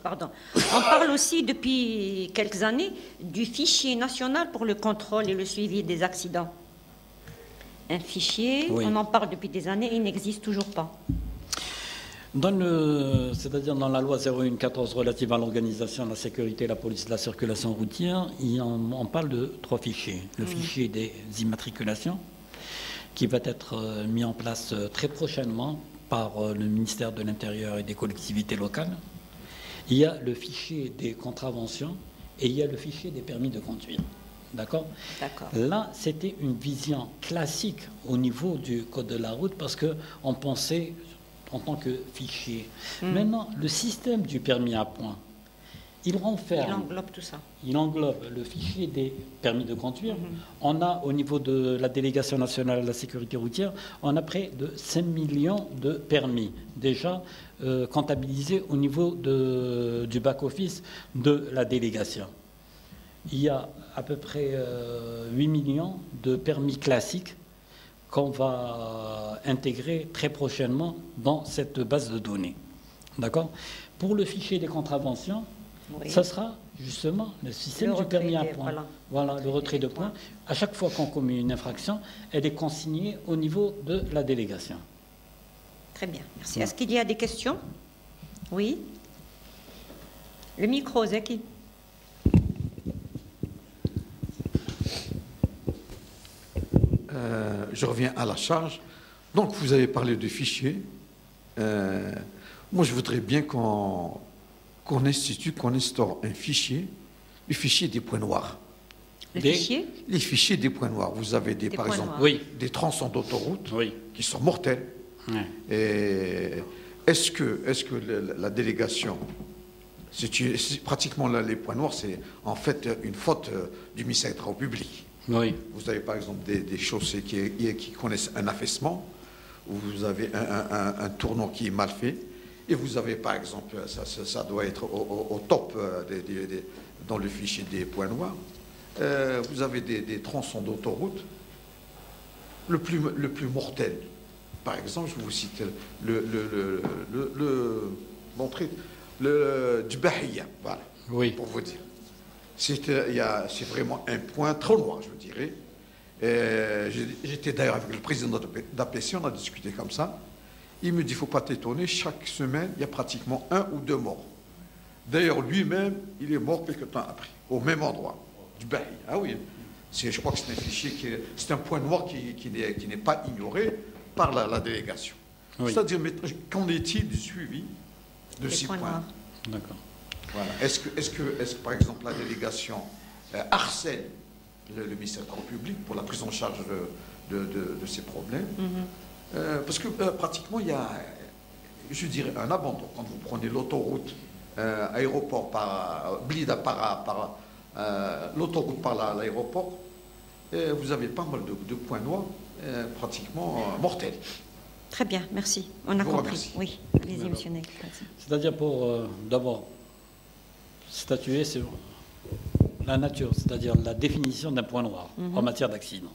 Pardon. On parle aussi depuis quelques années du fichier national pour le contrôle et le suivi des accidents. Un fichier, on en parle depuis des années, il n'existe toujours pas. C'est-à-dire dans la loi 01/14 relative à l'organisation, la sécurité, la police, la circulation routière, on parle de 3 fichiers. Le fichier des immatriculations, qui va être mis en place très prochainement par le ministère de l'Intérieur et des collectivités locales. Il y a le fichier des contraventions et il y a le fichier des permis de conduire. D'accord. Là, c'était une vision classique au niveau du code de la route parce qu'on pensait en tant que fichier. Maintenant, le système du permis à points, il renferme. Il englobe tout ça. Il englobe le fichier des permis de conduire. On a, au niveau de la délégation nationale de la sécurité routière, on a près de 5 millions de permis déjà comptabilisés au niveau du back-office de la délégation. Il y a à peu près 8 millions de permis classiques qu'on va intégrer très prochainement dans cette base de données. D'accord. Pour le fichier des contraventions, ça sera justement le système du permis à points. Voilà, le retrait de points. À chaque fois qu'on commet une infraction, elle est consignée au niveau de la délégation. Très bien, merci. Est-ce qu'il y a des questions? Oui. Le micro, Zaki. Je reviens à la charge. Donc, vous avez parlé de fichiers. Moi, je voudrais bien qu'on instaure un fichier, le fichier des points noirs. Les fichiers des points noirs. Vous avez par exemple des tronçons d'autoroute qui sont mortels. Est-ce que la délégation, pratiquement là, les points noirs, c'est en fait une faute du ministère des Travaux publics. Vous avez par exemple des chaussées qui connaissent un affaissement, ou vous avez un tournant qui est mal fait, et vous avez par exemple, ça doit être au top dans le fichier des points noirs, vous avez des tronçons d'autoroute, le plus mortel. Par exemple, je vous cite l'entrée du Bahia, voilà, Oui. pour vous dire. C'est vraiment un point trop noir, je dirais. J'étais d'ailleurs avec le président d'APC, on a discuté comme ça. Il me dit, il ne faut pas t'étonner, chaque semaine, il y a pratiquement 1 ou 2 morts. D'ailleurs, lui-même, il est mort quelques temps après, au même endroit, du Bahia. Ah oui, je crois que c'est un fichier, c'est un point noir qui n'est pas ignoré par la délégation. Oui. C'est-à-dire, qu'en est-il du suivi de ces points? D'accord. Voilà. Est-ce que, par exemple, la délégation harcèle le ministère de la République pour la prise en charge de ces problèmes? Parce que pratiquement, il y a, je dirais, un abandon. Quand vous prenez l'autoroute, aéroport par Blida par l'autoroute par l'aéroport, vous avez pas mal de points noirs pratiquement mortels. Très bien, merci. On a Je vous compris. remercie. Oui, allez-y, monsieur Ney. C'est-à-dire pour d'abord statuer sur la nature, c'est-à-dire la définition d'un point noir en matière d'accident.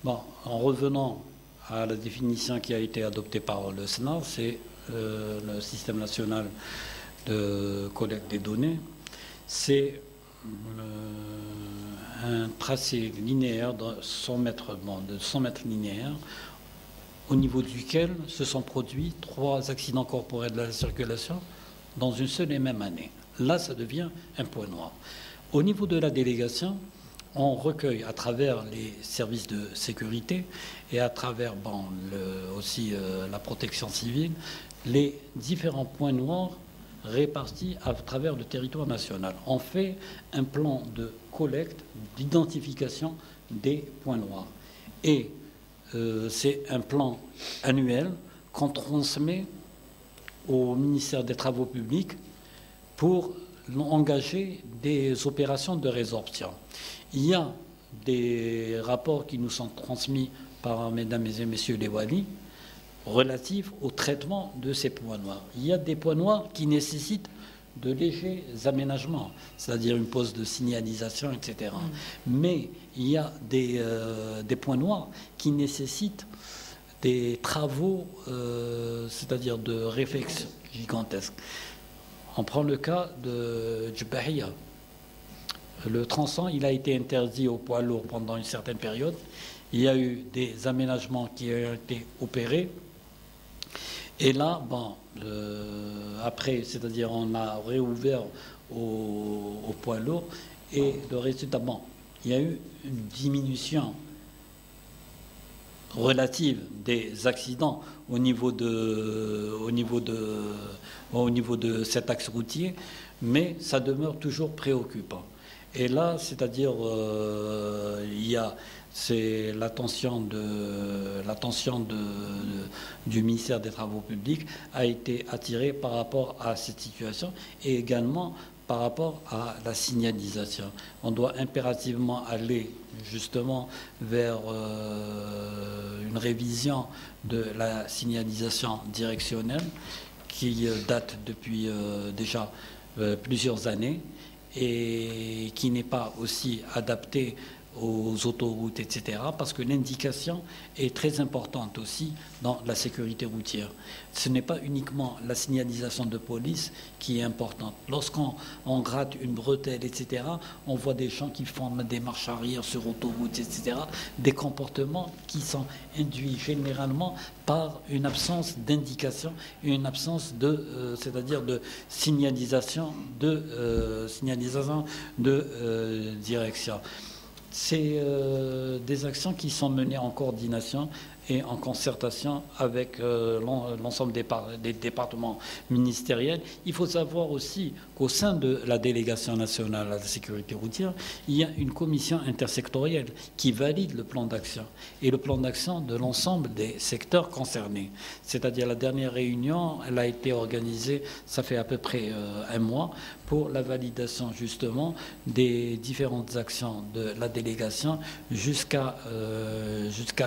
Bon, en revenant à la définition qui a été adoptée par le Sénat, c'est le système national de collecte des données. C'est un tracé linéaire de 100 mètres linéaires, au niveau duquel se sont produits 3 accidents corporels de la circulation dans une seule et même année. Là, ça devient un point noir. Au niveau de la délégation, on recueille à travers les services de sécurité et à travers aussi la protection civile les différents points noirs répartis à travers le territoire national. On fait un plan de collecte, d'identification des points noirs. Et c'est un plan annuel qu'on transmet au ministère des Travaux publics pour engager des opérations de résorption. Il y a des rapports qui nous sont transmis par mesdames et messieurs les walis relatifs au traitement de ces points noirs. Il y a des points noirs qui nécessitent de légers aménagements, c'est-à-dire une pose de signalisation, etc. Mais il y a des points noirs qui nécessitent des travaux, c'est-à-dire de réflexion gigantesques. On prend le cas du Bahia. Le tronçon, il a été interdit aux poids lourds pendant une certaine période. Il y a eu des aménagements qui ont été opérés. Et là, après, c'est-à-dire on a réouvert aux poids lourds. Et le résultat, il y a eu une diminution relative des accidents au niveau de cet axe routier, mais ça demeure toujours préoccupant. Et là, c'est-à-dire, c'est l'attention du ministère des Travaux publics a été attirée par rapport à cette situation et également par rapport à la signalisation. On doit impérativement aller justement vers une révision de la signalisation directionnelle qui date depuis déjà plusieurs années et qui n'est pas aussi adaptée aux autoroutes, etc., parce que l'indication est très importante aussi dans la sécurité routière. Ce n'est pas uniquement la signalisation de police qui est importante. Lorsqu'on gratte une bretelle, etc., on voit des gens qui font des marches arrière sur autoroute, etc., des comportements qui sont induits généralement par une absence d'indication et une absence c'est-à-dire de signalisation de direction. C'est des actions qui sont menées en coordination et en concertation avec l'ensemble des départements ministériels. Il faut savoir aussi qu'au sein de la délégation nationale à la sécurité routière, il y a une commission intersectorielle qui valide le plan d'action et le plan d'action de l'ensemble des secteurs concernés. C'est-à-dire la dernière réunion, elle a été organisée, ça fait à peu près un mois, pour la validation justement des différentes actions de la délégation jusqu'à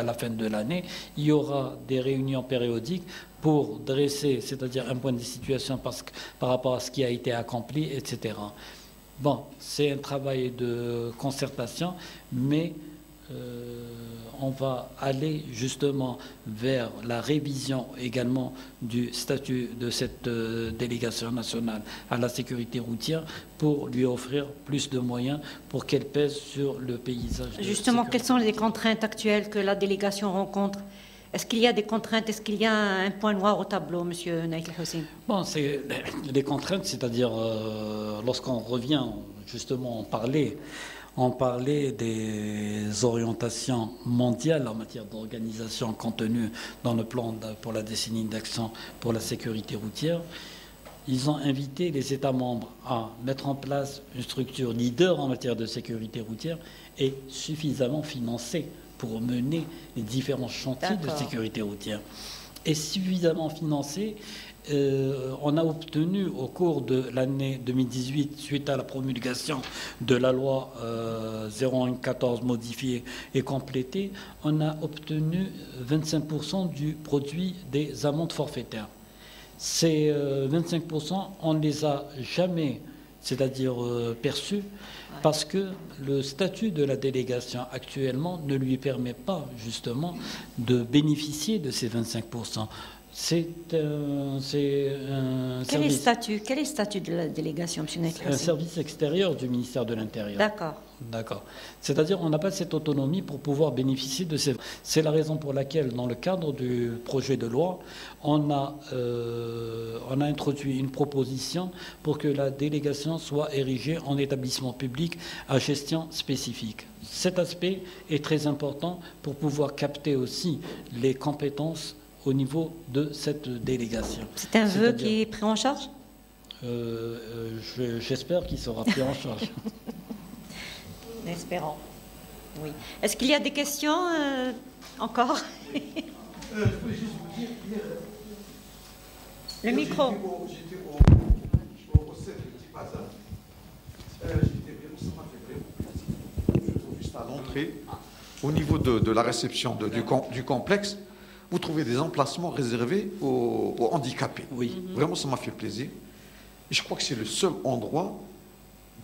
la fin de l'année. Il y aura des réunions périodiques pour dresser, c'est-à-dire un point de situation par rapport à ce qui a été accompli, etc. C'est un travail de concertation, mais on va aller justement vers la révision également du statut de cette délégation nationale à la sécurité routière pour lui offrir plus de moyens pour qu'elle pèse sur le paysage. Justement, quelles sont les contraintes actuelles que la délégation rencontre? Est-ce qu'il y a des contraintes? Est-ce qu'il y a un point noir au tableau, Monsieur Naïk Hossein? Bon, c'est les contraintes, c'est-à-dire lorsqu'on revient justement on parlait des orientations mondiales en matière d'organisation contenues dans le plan pour la décennie d'action pour la sécurité routière. Ils ont invité les États membres à mettre en place une structure leader en matière de sécurité routière et suffisamment financée pour mener les différents chantiers de sécurité routière. Et suffisamment financée, on a obtenu au cours de l'année 2018, suite à la promulgation de la loi 0114 modifiée et complétée, on a obtenu 25% du produit des amendes forfaitaires. Ces 25%, on ne les a jamais, c'est-à-dire perçus, parce que le statut de la délégation actuellement ne lui permet pas justement de bénéficier de ces 25%. Quel est le statut de la délégation, M. Naïk Hossein? Un service extérieur du ministère de l'Intérieur. D'accord. C'est-à-dire on n'a pas cette autonomie pour pouvoir bénéficier de ces... C'est la raison pour laquelle, dans le cadre du projet de loi, on a introduit une proposition pour que la délégation soit érigée en établissement public à gestion spécifique. Cet aspect est très important pour pouvoir capter aussi les compétences au niveau de cette délégation. C'est un vœu qui est pris en charge? J'espère qu'il sera pris en charge. Espérons. Oui. Est-ce qu'il y a des questions encore? Je voulais juste vous dire, le micro. J'étais au 7 Petit Bazar. Ça m'a fait vraiment plaisir. Je trouve juste à l'entrée, au niveau de la réception du complexe, vous trouvez des emplacements réservés aux handicapés. Oui. Vraiment, ça m'a fait plaisir. Et je crois que c'est le seul endroit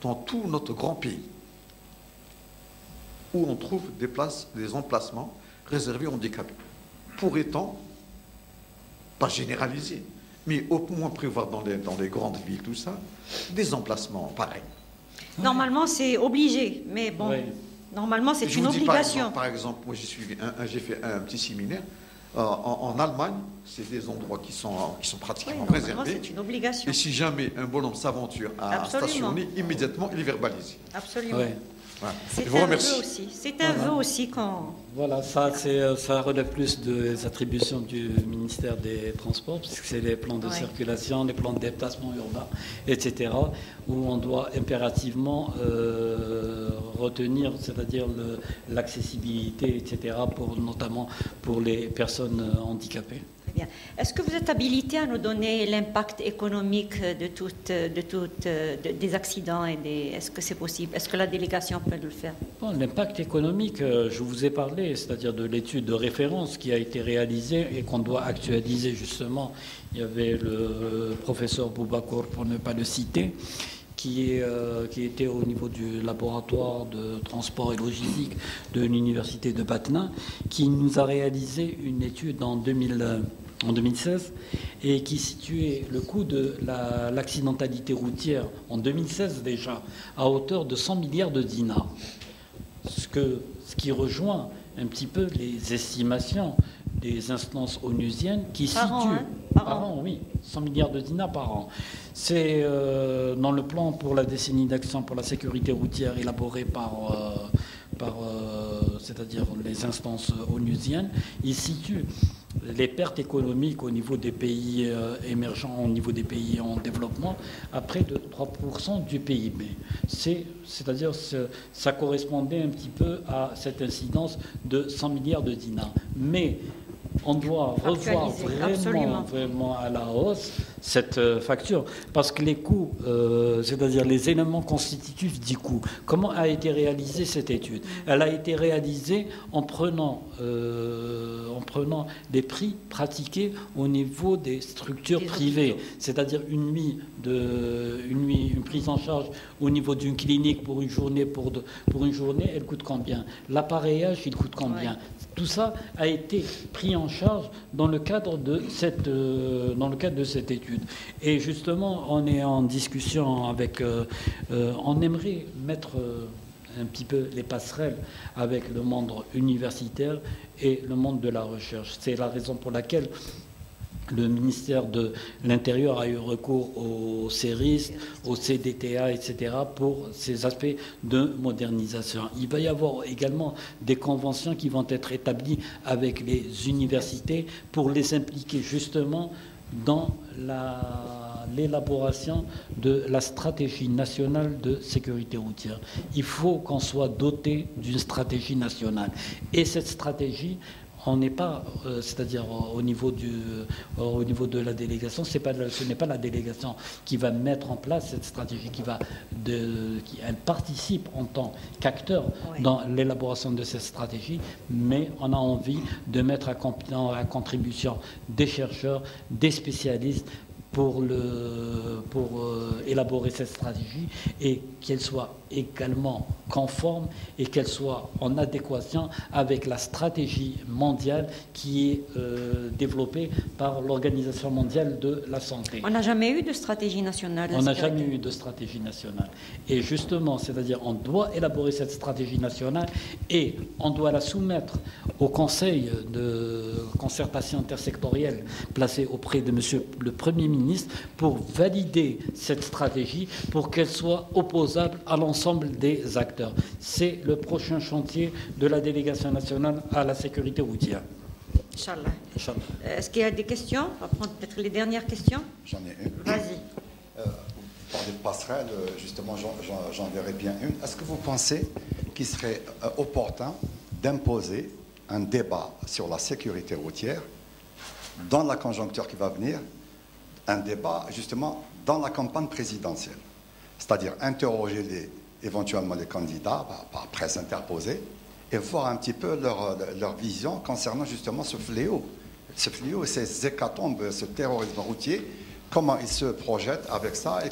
dans tout notre grand pays où on trouve des emplacements réservés aux handicapés. Pour autant, pas généralisé, mais au moins prévoir dans les grandes villes, tout ça, des emplacements pareils. Normalement, c'est obligé, mais bon, normalement, c'est une obligation. Par exemple, moi, j'ai fait un petit séminaire. En Allemagne, c'est des endroits qui sont pratiquement réservés. C'est une obligation. Et si jamais un bonhomme s'aventure à stationner, immédiatement, il est verbalisé. Absolument. Oui. Voilà. C'est un vœu aussi. C'est un vœu aussi quand... Voilà, ça relève plus des attributions du ministère des Transports, puisque c'est les plans de circulation, les plans de déplacement urbain, etc., où on doit impérativement retenir, c'est-à-dire l'accessibilité, etc., notamment pour les personnes handicapées. Très bien. Est-ce que vous êtes habilité à nous donner l'impact économique des accidents est-ce que c'est possible? Est-ce que la délégation peut le faire? Bon, l'impact économique, je vous ai parlé, c'est-à-dire de l'étude de référence qui a été réalisée et qu'on doit actualiser justement. Il y avait le professeur Boubakour, pour ne pas le citer, qui était au niveau du laboratoire de transport et logistique de l'université de Batna, qui nous a réalisé une étude en 2016 et qui situait le coût de l'accidentalité routière en 2016 déjà à hauteur de 100 milliards de dinars. Ce qui rejoint un petit peu les estimations des instances onusiennes qui situent par an, oui, 100 milliards de dinars par an. C'est dans le plan pour la décennie d'action pour la sécurité routière élaboré c'est-à-dire les instances onusiennes, il situe les pertes économiques au niveau des pays émergents, au niveau des pays en développement, à près de 3% du PIB. C'est-à-dire ça correspondait un petit peu à cette incidence de 100 milliards de dinars. Mais on doit revoir vraiment à la hausse cette facture, parce que les coûts, c'est-à-dire les éléments constitutifs du coût, comment a été réalisée cette étude? Elle a été réalisée en prenant des prix pratiqués au niveau des structures privées, c'est-à-dire une prise en charge au niveau d'une clinique pour une journée, elle coûte combien? L'appareillage, il coûte combien? Ouais. Tout ça a été pris en charge dans le cadre de cette étude. Et justement, on est en discussion avec... on aimerait mettre un petit peu les passerelles avec le monde universitaire et le monde de la recherche. C'est la raison pour laquelle le ministère de l'Intérieur a eu recours au CERIS, au CDTA, etc., pour ces aspects de modernisation. Il va y avoir également des conventions qui vont être établies avec les universités pour les impliquer justement dans l'élaboration de la stratégie nationale de sécurité routière. Il faut qu'on soit doté d'une stratégie nationale. Et cette stratégie, on n'est pas, c'est-à-dire au niveau de la délégation, ce n'est pas la délégation qui va mettre en place cette stratégie, elle participe en tant qu'acteur dans l'élaboration de cette stratégie, mais on a envie de mettre à contribution des chercheurs, des spécialistes, pour élaborer cette stratégie et qu'elle soit également conforme et qu'elle soit en adéquation avec la stratégie mondiale qui est développée par l'Organisation mondiale de la santé. On n'a jamais eu de stratégie nationale. On n'a jamais eu de stratégie nationale. Et justement, c'est-à-dire on doit élaborer cette stratégie nationale et on doit la soumettre au Conseil de concertation intersectorielle placé auprès de Monsieur le Premier ministre pour valider cette stratégie pour qu'elle soit opposable à l'ensemble des acteurs. C'est le prochain chantier de la délégation nationale à la sécurité routière. Inch'Allah. Est-ce qu'il y a des questions? On va prendre peut-être les dernières questions. J'en ai une. Vas-y. Pour les passerelles, justement, j'en verrai bien une. Est-ce que vous pensez qu'il serait opportun d'imposer un débat sur la sécurité routière dans la conjoncture qui va venir, un débat justement dans la campagne présidentielle, c'est-à-dire interroger éventuellement les candidats par presse interposée et voir un petit peu leur vision concernant justement ce fléau, ces hécatombes, ce terrorisme routier, comment ils se projettent avec ça et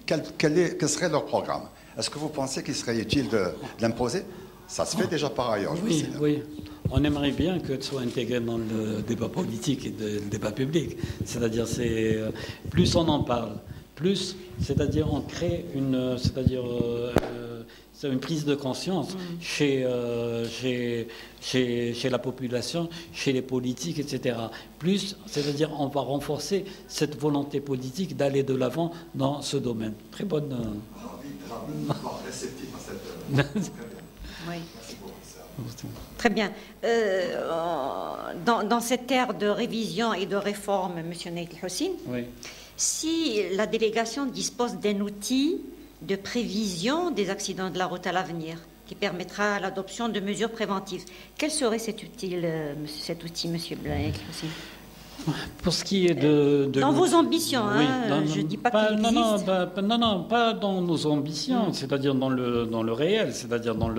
quel serait leur programme. Est-ce que vous pensez qu'il serait utile de l'imposer? Ça se fait déjà par ailleurs. Oui. On aimerait bien que ce soit intégré dans le débat politique et le débat public. C'est-à-dire, plus on en parle, plus, c'est-à-dire, on crée une prise de conscience chez la population, chez les politiques, etc. Plus, c'est-à-dire, on va renforcer cette volonté politique d'aller de l'avant dans ce domaine. Très bonne. Réceptif à cette. Oui. Très bien. Dans cette ère de révision et de réforme, M. Naït El-Hussein, oui. Si la délégation dispose d'un outil de prévision des accidents de la route à l'avenir, qui permettra l'adoption de mesures préventives, quel serait cet outil, M. Naït El-Hussein? Pour ce qui est de dans vos ambitions, oui, je ne dis pas qu'il existe. Non, pas dans nos ambitions, c'est-à-dire dans le réel, c'est-à-dire dans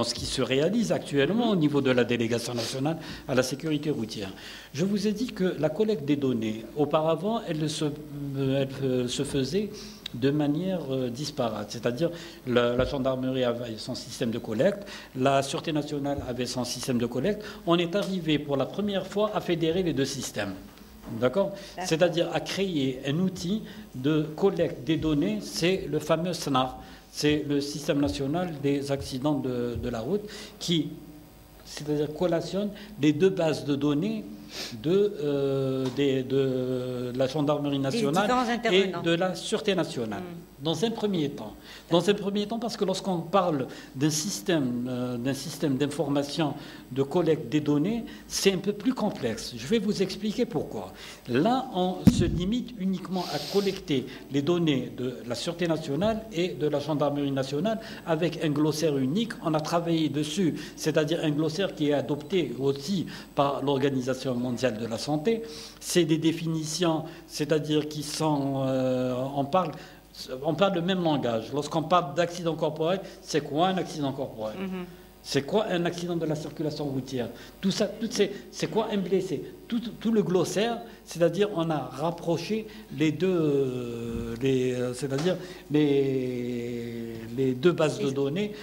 ce qui se réalise actuellement au niveau de la délégation nationale à la sécurité routière. Je vous ai dit que la collecte des données, auparavant, elle se faisait de manière disparate. C'est-à-dire la gendarmerie avait son système de collecte, la Sûreté nationale avait son système de collecte. On est arrivé pour la première fois à fédérer les deux systèmes. D'accord? C'est-à-dire à créer un outil de collecte des données, c'est le fameux SNAR. C'est le système national des accidents de la route qui, c'est-à-dire collationne les deux bases de données de la gendarmerie nationale et de la sûreté nationale. Dans un premier temps. Parce que lorsqu'on parle d'un système d'information, de collecte des données, c'est un peu plus complexe. Je vais vous expliquer pourquoi. Là, on se limite uniquement à collecter les données de la sûreté nationale et de la gendarmerie nationale avec un glossaire unique. On a travaillé dessus, c'est-à-dire un glossaire qui est adopté aussi par l'Organisation mondiale de la santé. C'est des définitions, c'est-à-dire qui sont... on parle le même langage. Lorsqu'on parle d'accident corporel, c'est quoi un accident corporel? C'est quoi un accident de la circulation routière? Tout ça, c'est quoi un blessé? Tout le glossaire, c'est-à-dire on a rapproché les deux c'est-à-dire les deux bases de données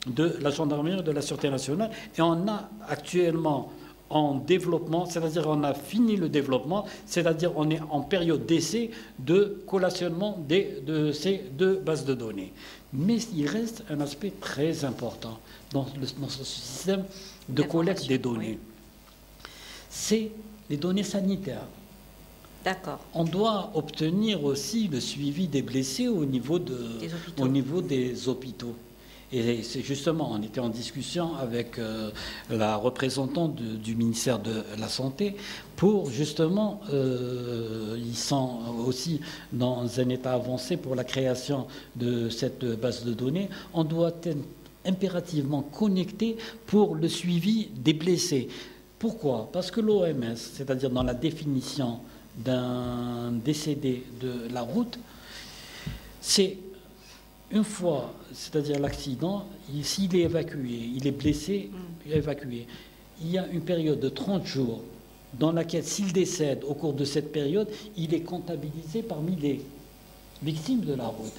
de la gendarmerie et de la Sûreté nationale. Et on a actuellement en développement, c'est-à-dire on a fini le développement, c'est-à-dire on est en période d'essai de collationnement de ces deux bases de données. Mais il reste un aspect très important dans ce système de collecte des données. Oui. C'est les données sanitaires. D'accord. On doit obtenir aussi le suivi des blessés au niveau des hôpitaux. Et c'est justement, on était en discussion avec la représentante du ministère de la Santé pour justement, ils sont aussi dans un état avancé pour la création de cette base de données. On doit être impérativement connecté pour le suivi des blessés. Pourquoi? Parce que l'OMS, c'est-à-dire dans la définition d'un décédé de la route, c'est une fois, c'est-à-dire l'accident, s'il est évacué, il est blessé, évacué, il y a une période de 30 jours dans laquelle, s'il décède au cours de cette période, il est comptabilisé parmi les victimes de la route.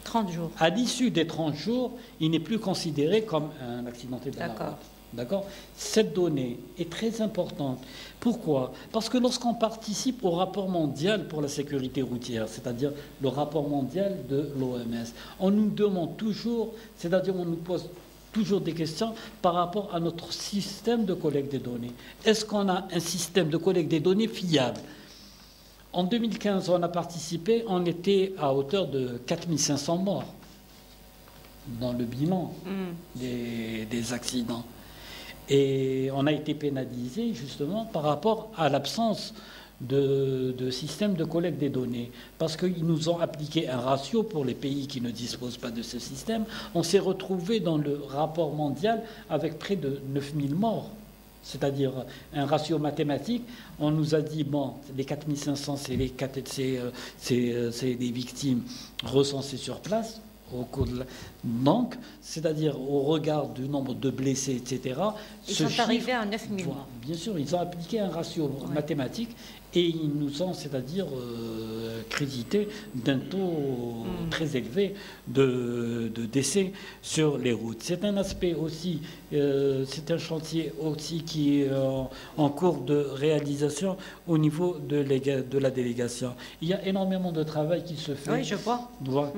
30 jours. À l'issue des 30 jours, il n'est plus considéré comme un accidenté de la route. D'accord. Cette donnée est très importante. Pourquoi? Parce que lorsqu'on participe au rapport mondial pour la sécurité routière, c'est-à-dire le rapport mondial de l'OMS, on nous demande toujours, c'est-à-dire on nous pose toujours des questions par rapport à notre système de collecte des données. Est-ce qu'on a un système de collecte des données fiable? En 2015, on a participé, on était à hauteur de 4500 morts dans le bilan des accidents. Et on a été pénalisé justement par rapport à l'absence de système de collecte des données. Parce qu'ils nous ont appliqué un ratio pour les pays qui ne disposent pas de ce système. On s'est retrouvé dans le rapport mondial avec près de 9000 morts. C'est-à-dire un ratio mathématique. On nous a dit, bon, les 4500, c'est des victimes recensées sur place. Donc, c'est-à-dire au regard du nombre de blessés, etc. Ils sont arrivés à 9000 morts. Bien sûr, ils ont appliqué un ratio mathématique et ils nous ont, c'est-à-dire, crédité d'un taux très élevé de décès sur les routes. C'est un aspect aussi, c'est un chantier aussi qui est en cours de réalisation au niveau de la délégation. Il y a énormément de travail qui se fait. Oui, je vois. Voilà.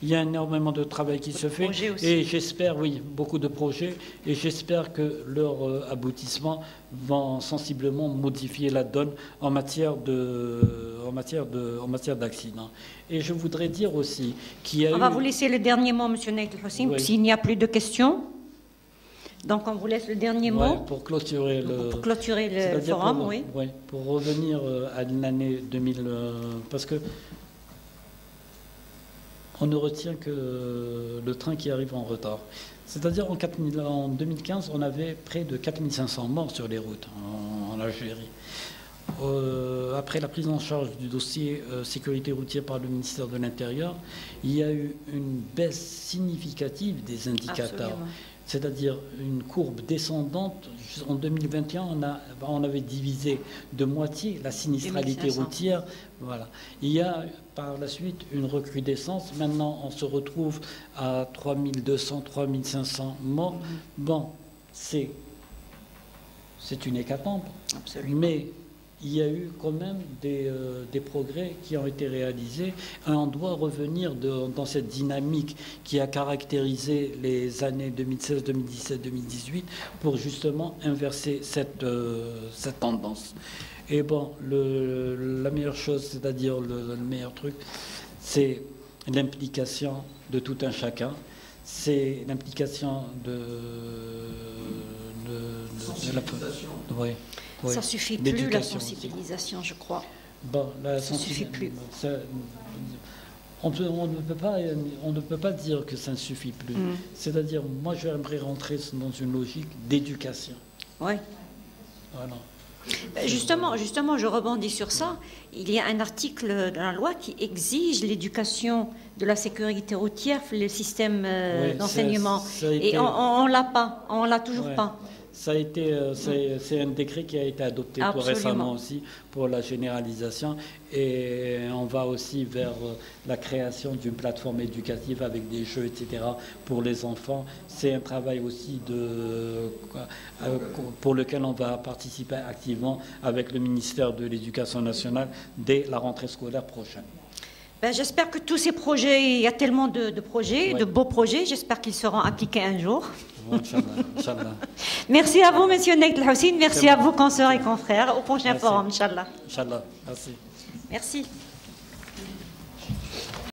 Il y a énormément de travail qui se fait et j'espère, oui, beaucoup de projets, et j'espère que leur aboutissement vont sensiblement modifier la donne en matière d'accidents. Et je voudrais dire aussi qu'il y a On va vous laisser le dernier mot, M. Naït Hossim, s'il n'y a plus de questions. Donc on vous laisse le dernier mot. Pour clôturer le forum, oui. Pour revenir à l'année 2000, parce que on ne retient que le train qui arrive en retard. C'est-à-dire en 2015, on avait près de 4500 morts sur les routes en Algérie. Après la prise en charge du dossier sécurité routière par le ministère de l'Intérieur, il y a eu une baisse significative des indicateurs. Absolument. C'est-à-dire une courbe descendante. En 2021, on avait divisé de moitié la sinistralité routière. Voilà. Il y a par la suite une recrudescence. Maintenant, on se retrouve à 3200, 3500 morts. Bon, c'est une hécatombe. Absolument. Mais il y a eu quand même des progrès qui ont été réalisés. Et on doit revenir dans cette dynamique qui a caractérisé les années 2016, 2017, 2018 pour justement inverser cette tendance. Et bon, la meilleure chose, c'est-à-dire le meilleur truc, c'est l'implication de tout un chacun. C'est l'implication de la... Oui. Oui. Ça ne suffit plus, la sensibilisation, je crois. Bon, ça ne suffit plus. On ne peut pas dire que ça ne suffit plus. C'est-à-dire, moi, j'aimerais rentrer dans une logique d'éducation. Oui. Voilà. Justement, je rebondis sur ça. Il y a un article dans la loi qui exige l'éducation de la sécurité routière, le système d'enseignement. Et on ne l'a pas, on ne l'a toujours pas. Ça a été, c'est un décret qui a été adopté tout récemment aussi pour la généralisation, et on va aussi vers la création d'une plateforme éducative avec des jeux, etc. pour les enfants. C'est un travail aussi pour lequel on va participer activement avec le ministère de l'Éducation nationale dès la rentrée scolaire prochaine. Ben, j'espère que tous ces projets, il y a tellement de projets, de beaux projets, j'espère qu'ils seront appliqués un jour. Inch'Allah. Merci à vous, Monsieur Nait El-Houssine. Merci à vous, consoeurs et confrères. Au prochain forum, Inch'Allah. Inch'Allah. Merci. Merci.